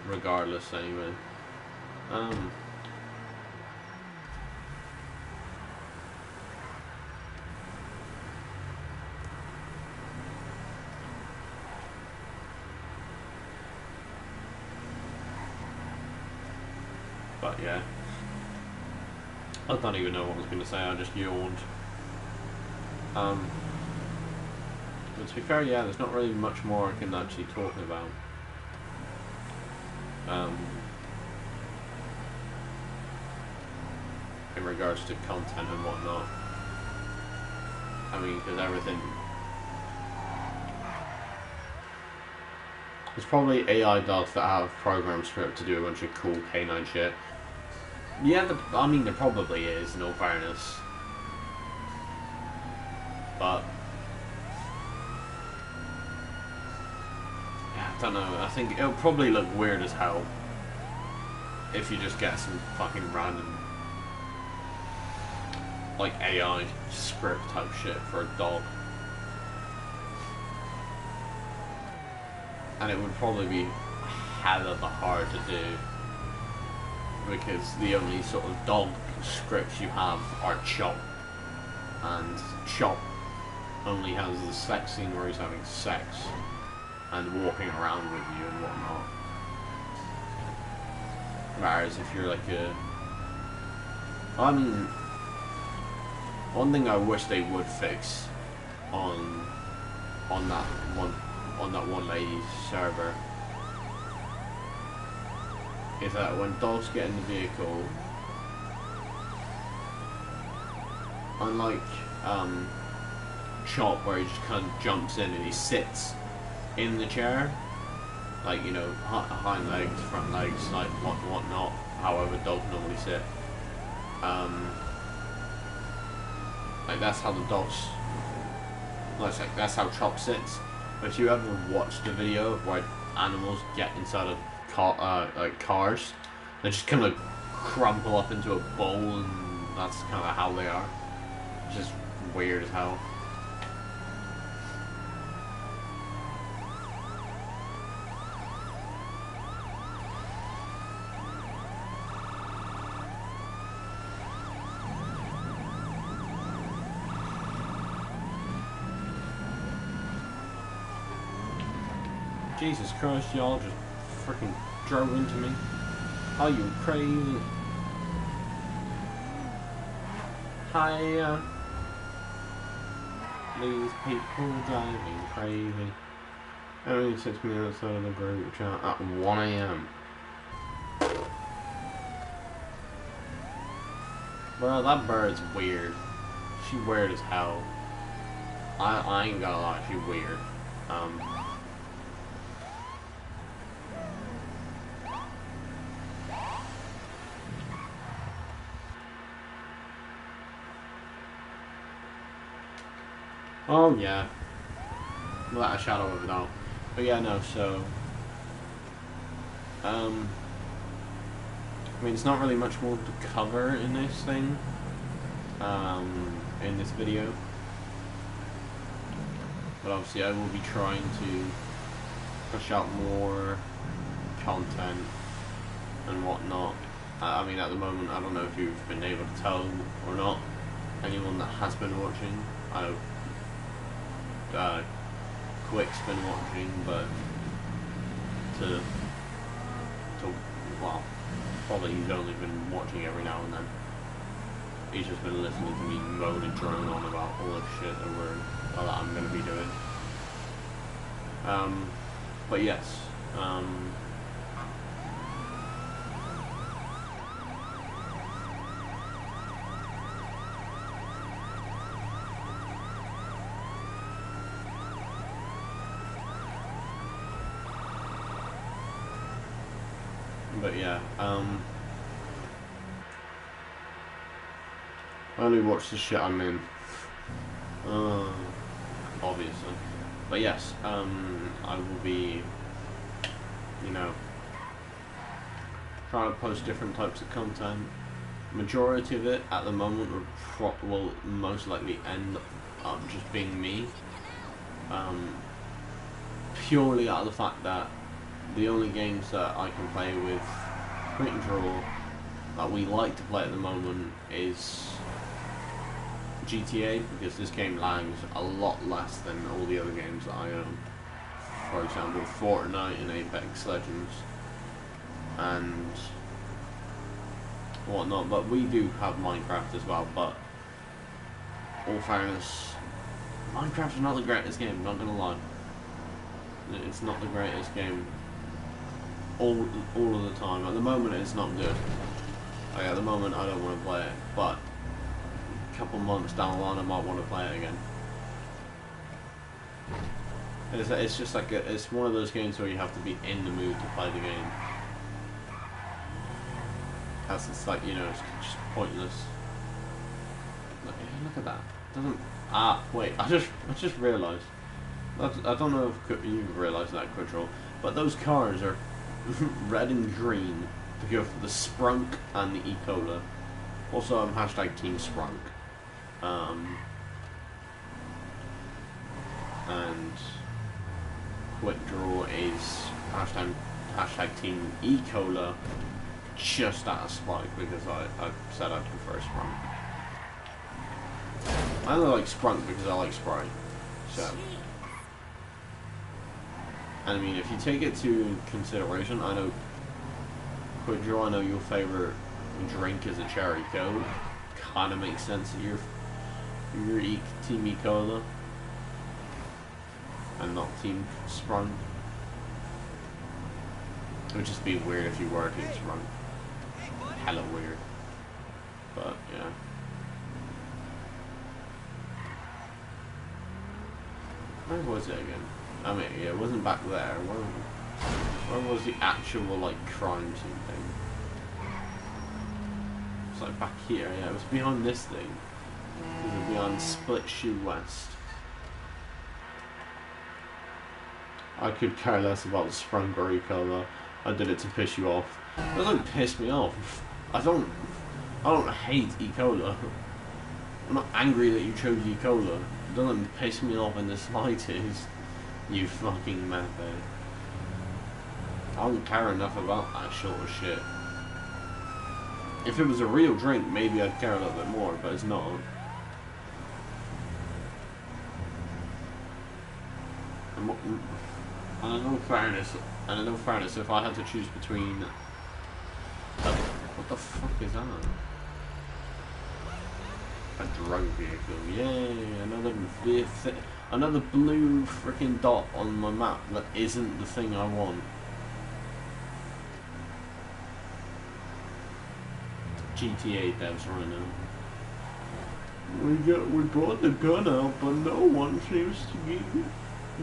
Regardless, anyway. But yeah, I don't even know what I was going to say, I just yawned. But to be fair, yeah, there's not really much more I can actually talk about. In regards to content and whatnot. I mean, because everything... There's probably AI dogs that have programs for it to do a bunch of cool canine shit. Yeah, I mean, there probably is, in all fairness. But... yeah, I don't know, I think it'll probably look weird as hell if you just get some fucking random, like, AI script type shit for a dog. And it would probably be hella hard to do, because the only sort of dog scripts you have are Chop, and Chop only has the sex scene where he's having sex and walking around with you and whatnot. Whereas if you're like a... I mean, one thing I wish they would fix on that one lady's server is that when dogs get in the vehicle, unlike Chop, where he just kind of jumps in and he sits in the chair, like, you know, hind legs, front legs, like whatnot, however dogs normally sit. Like, that's how the dogs, like, that's how Chop sits. But if you ever watch the video of where animals get inside of cars, they just kind of crumple up into a ball, and that's kind of how they are. It's just weird as hell. Jesus Christ, y'all just freaking drove into me. Are you crazy? Hiya. These people driving crazy. Only 6 minutes outside of the group chat at 1 AM. Bro, that bird's weird. She's weird as hell. I ain't gonna lie, she's weird. Oh yeah, without a shadow of a doubt. But yeah, no. So, I mean, it's not really much more to cover in this thing, in this video. But obviously, I will be trying to push out more content and whatnot. I mean, at the moment, I don't know if you've been able to tell or not. Anyone that has been watching, I know Quick's been watching, but well, probably he's only been watching every now and then. He's just been listening to me moan and drone on about all the shit that I'm going to be doing. But yes, but yeah, I only watch the shit I'm in, obviously. But yes, I will be, you know, trying to post different types of content. Majority of it at the moment will most likely end up just being me, purely out of the fact that the only games that I can play with Quick Draw that we like to play at the moment is GTA, because this game lags a lot less than all the other games that I own. For example, Fortnite and Apex Legends and whatnot. But we do have Minecraft as well. But all fairness, Minecraft's not the greatest game. Not gonna lie, it's not the greatest game all of the time. At the moment, it's not good. Like, at the moment, I don't want to play it, but couple months down the line I might want to play it again. It's just like it's one of those games where you have to be in the mood to play the game. As it's like, you know, it's just pointless. Look at that. Wait, I just realised. I don't know if you've realised that, Control, but those cars are red and green to go for the Sprunk and the E-Cola. Also, I'm hashtag Team Sprunk. And Quick Draw is hashtag Team E-Cola, just out of spite because I said I'd prefer Sprunk. I only like Sprunk because I like Sprite. So, and I mean, if you take it to consideration, I know Quick Draw, I know your favorite drink is a cherry coke. Kind of makes sense that you're Team E-Cola and not Team Sprung. It would just be weird if you were Team Sprung. Hella weird. But yeah. Where was it again? I mean, yeah, it wasn't back there. Where was the actual like crime scene thing? It's like back here. Yeah, it was behind this thing. It was behind Split Shoe West. I could care less about the Sprung or E-Cola. I did it to piss you off. It doesn't piss me off. I don't hate E-Cola. I'm not angry that you chose E-Cola. It doesn't piss me off in the slightest. You fucking method. I don't care enough about that sort of shit. If it was a real drink, maybe I'd care a little bit more, but it's not. And in all fairness, if I had to choose between... what the fuck is that? A drug vehicle. Yay, another blue freaking dot on my map that isn't the thing I want. GTA devs right now. We brought the gun out, but no one seems to be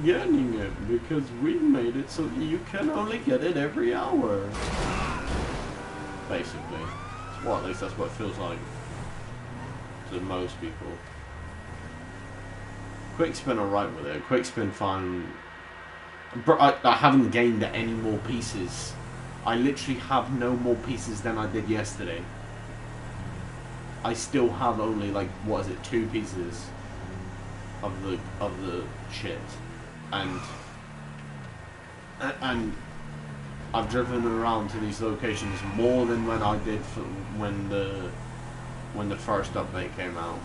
getting it because we made it so that you can only get it every hour. Basically, well, at least that's what it feels like to most people. Quick's been alright with it. Quick's been fine. I haven't gained any more pieces. I literally have no more pieces than I did yesterday. I still have only like, what is it, 2 pieces of the shit, and And I've driven around to these locations more than when I did when the first update came out.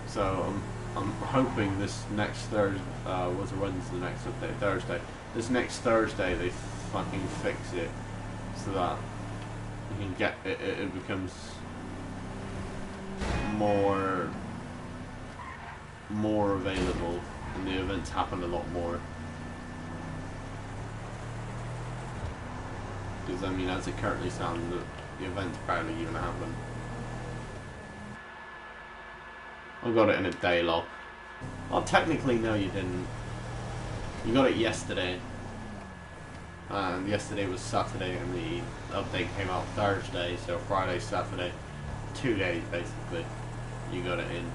So I'm hoping this next Thursday, when's the next update? Thursday. This next Thursday they fucking fix it so that you can get it. It becomes more available, and the events happen a lot more. Because I mean, as it currently stands, the events barely even happen. I got it in a day log. Well, technically, no, you didn't. You got it yesterday. And yesterday was Saturday, and the update came out Thursday, so Friday, Saturday, 2 days basically. You got it in.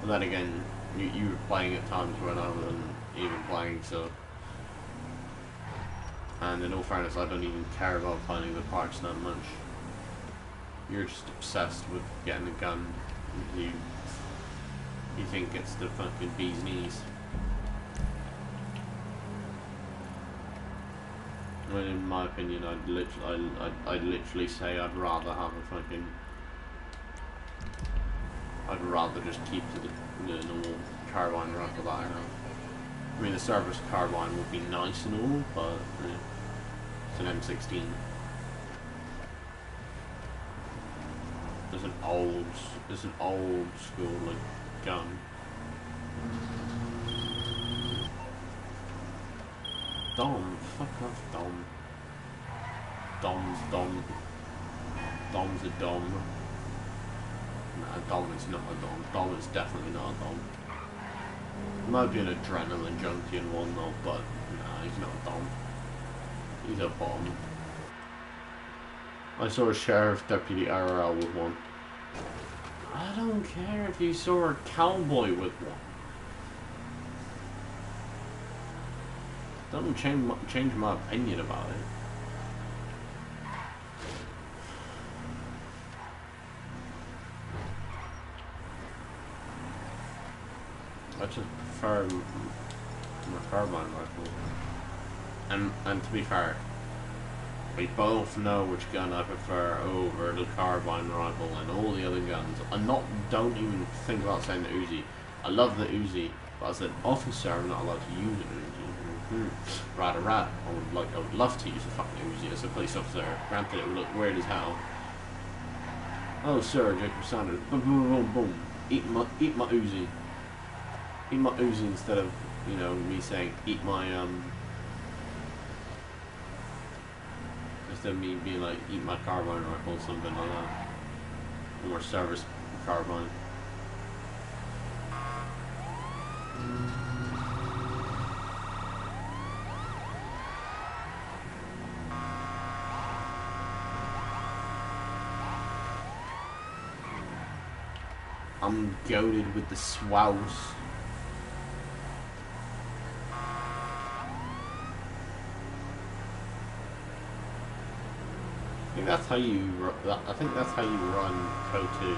But then again, you were playing at times when I wasn't even playing, so. And in all fairness, I don't even care about finding the parts that much. You're just obsessed with getting a gun. You think it's the fucking bee's knees. When in my opinion, I'd literally say I'd rather have a fucking. I'd rather just keep to the normal carbine rifle that I have. I mean, the service carbine would be nice and all, but it's an M16. It's an old school like gun. Dom, fuck off, Dom. Dom's Dom. Dom's a Dom. Nah, Dom is not a Dom. Dom is definitely not a Dom. Might be an adrenaline junkie and whatnot, but nah, he's not a Dom. He's a bomb. I saw a sheriff deputy IRL with one. I don't care if you saw a cowboy with one. Doesn't change my opinion about it. I just prefer my carbine rifle. And to be fair, we both know which gun I prefer over the carbine rifle and all the other guns. Don't even think about saying the Uzi. I love the Uzi, but as an officer, I'm not allowed to use an Uzi. Right. I would love to use a fucking Uzi as a police officer. Granted, it would look weird as hell. Oh, sir, Jacob Sanders. Boom, boom, boom, boom. Eat my Uzi. Eat my Uzi instead of, you know, me saying eat my instead of me being like eat my carbine rifle or something like that. Or service carbine. I'm goated with the swouse. I think that's how you run Code 2.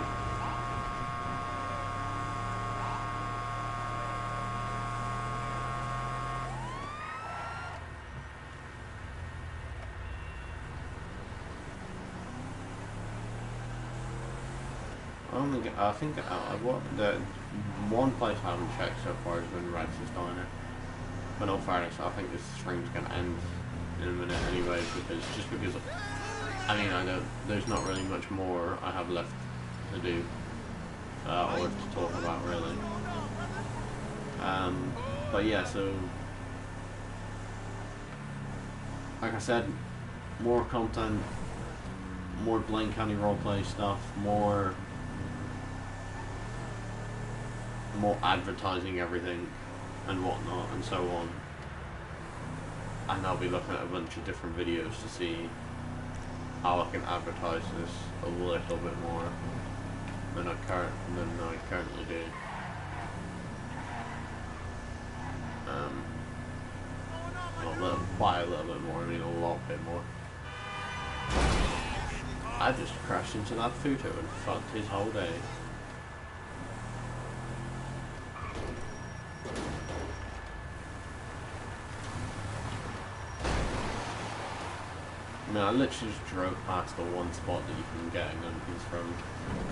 I think the one place I haven't checked so far has been Rex's Diner. But in all fairness, I think this stream's gonna end in a minute anyway, because I mean, I know there's not really much more I have left to do or to talk about really. But yeah, so like I said, more content, more Blaine County roleplay stuff, more advertising everything and whatnot and so on. And I'll be looking at a bunch of different videos to see how I can advertise this a little bit more than I currently do. Quite a little bit more, I mean a lot bit more. I just crashed into that Futo and fucked his whole day. mean, I literally just drove past the one spot that you can get guns from.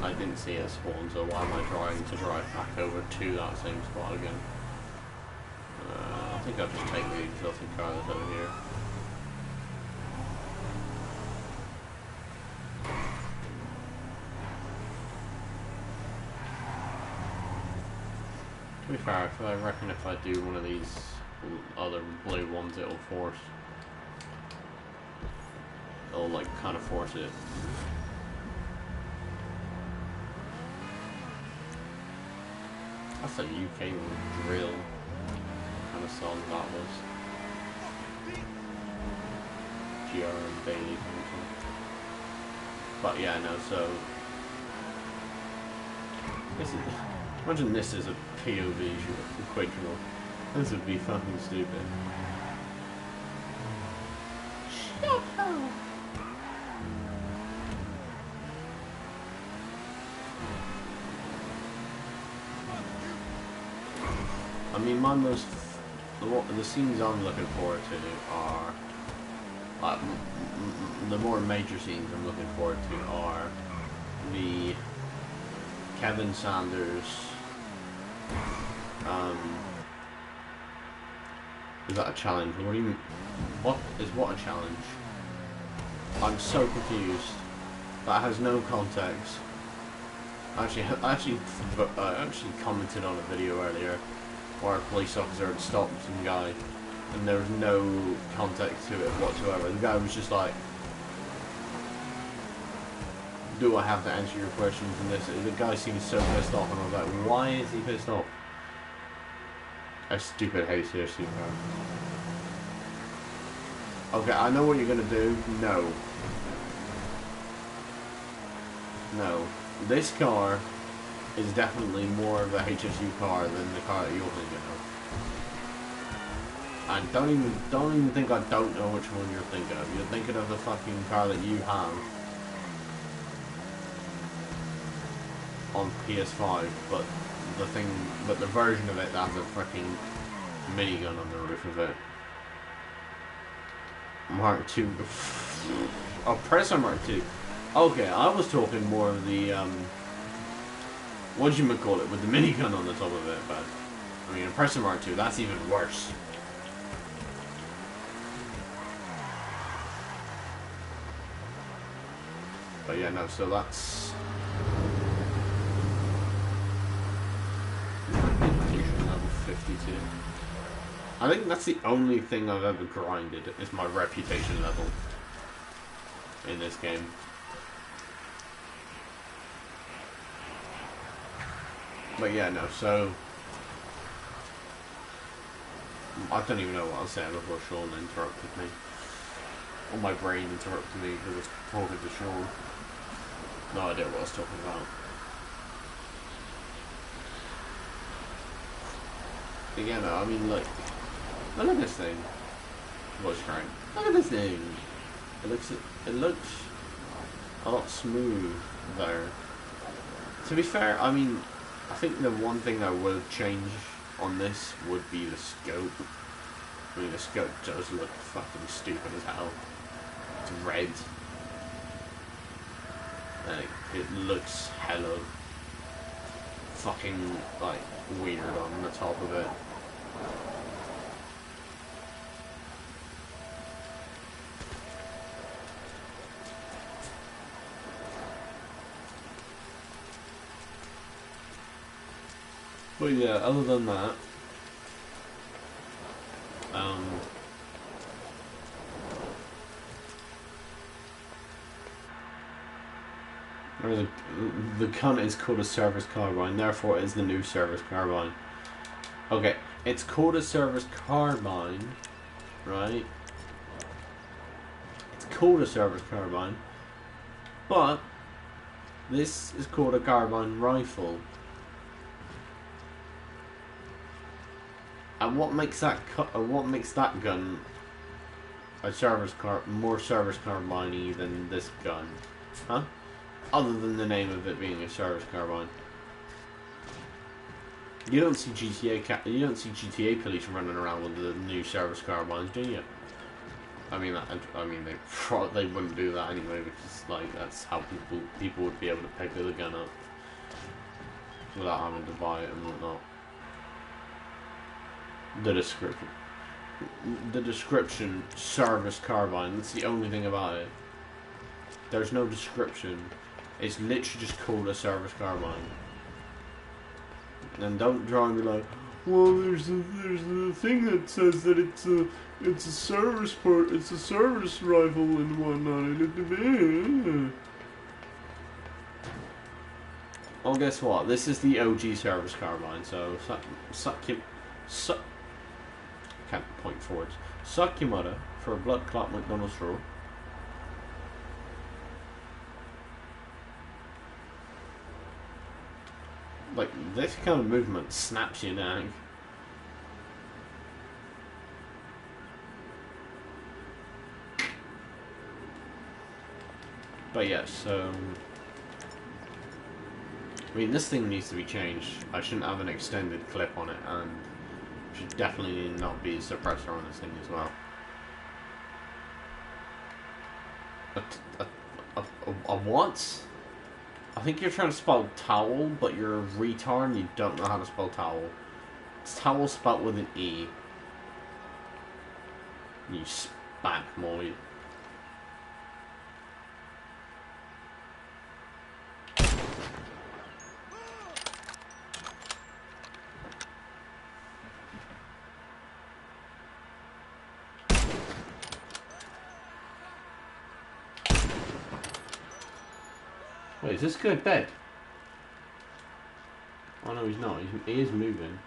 I didn't see it spawn, so why am I trying to drive back over to that same spot again? I think I'll just take the exotic car that's over here. To be fair, I reckon if I do one of these other blue ones, it'll like kind of force it. That's a UK drill kind of song that was. GR and Bailey. But yeah, no, so this is, imagine this as a POV equatorial. This would be fucking stupid. Shut up. I mean, the scenes I'm looking forward to are, like, the more major scenes I'm looking forward to are the Kevin Sanders, is that a challenge? What a challenge? I'm so confused. That has no context. I actually commented on a video earlier where a police officer had stopped some guy and there was no context to it whatsoever. The guy was just like, do I have to answer your questions and this? The guy seemed so pissed off and I was like, why is he pissed off? I stupid hate here, super. Okay, I know what you're gonna do. No. No. This car is definitely more of a HSU car than the car that you're thinking of. I don't even think I don't know which one you're thinking of. You're thinking of the fucking car that you have on PS5, but the version of it that has a freaking minigun on the roof of it. Mark II. Oppressor Mark II. Okay, I was talking more of the whatchamacallit it with the minigun on the top of it, but I mean Oppressor Mark II, that's even worse. But yeah, no, so that's level 52. I think that's the only thing I've ever grinded, is my reputation level in this game. But yeah, no, so I don't even know what I was saying before Sean interrupted me. Or my brain interrupted me because I was talking to Sean. No idea what I was talking about. But yeah, no, I mean, look at this thing. Voice crying. Look at this thing. It looks a lot smoother. To be fair, I mean, I think the one thing I would change on this would be the scope. I mean, the scope does look fucking stupid as hell. It's red. And it looks hella fucking, like, weird on the top of it. But yeah, other than that, the gun is called a service carbine, therefore it is the new service carbine. Okay, it's called a service carbine, right? It's called a service carbine, but this is called a carbine rifle. And what makes that gun a more service carbine-y than this gun, huh? Other than the name of it being a service carbine. You don't see GTA police running around with the new service carbines, do you? I mean, they wouldn't do that anyway, because like that's how people would be able to pick the gun up without having to buy it and whatnot. The description, service carbine. That's the only thing about it. There's no description. It's literally just called a service carbine. And don't try and be like, well, there's a thing that says that it's a service part, it's a service rifle and whatnot. Well, guess what? This is the OG service carbine. So can't point forwards. Suck your mother for a blood clot McDonald's roll. Like, this kind of movement snaps your neck. But yes, so... I mean, this thing needs to be changed. I shouldn't have an extended clip on it, and should definitely not be a suppressor on this thing as well. A what? I think you're trying to spell towel, but you're a retard and you don't know how to spell towel. It's towel spelled with an E. You spank Molly. Wait, is this guy dead? Oh no, he's not. He is moving.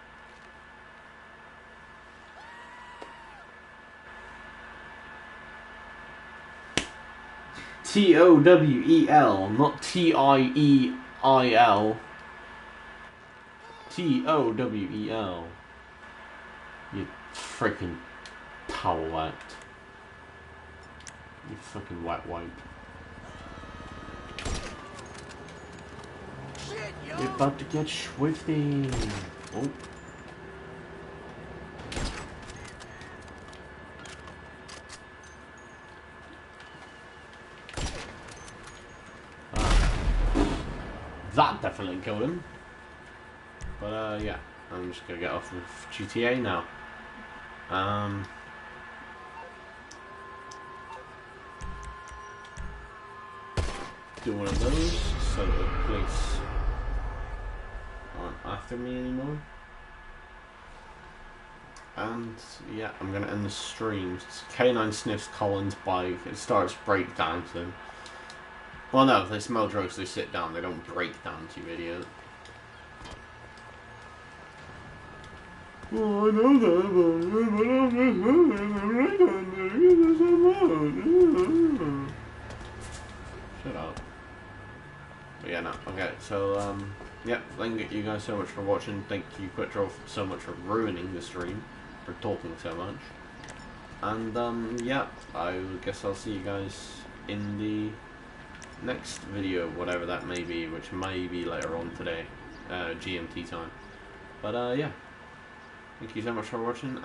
T-O-W-E-L, not T-I-E-I-L. T-O-W-E-L. You freaking towelette. You fucking wet wipe. You're about to get swifty. Oh. That definitely killed him. But yeah, I'm just gonna get off of GTA now. Do one of those so the police aren't after me anymore. And yeah, I'm gonna end the stream. K9 sniffs Colin's bike. It starts breakdancing. Well, no, if they smell drugs, they sit down. They don't break dance, you idiot. Well, I know that, but shut up. But yeah, no. Okay, so, yeah, thank you guys so much for watching. Thank you, Quitro, so much for ruining the stream, for talking so much. And, yeah, I guess I'll see you guys in the next video, whatever that may be, which may be later on today, GMT time. But, yeah. Thank you so much for watching, and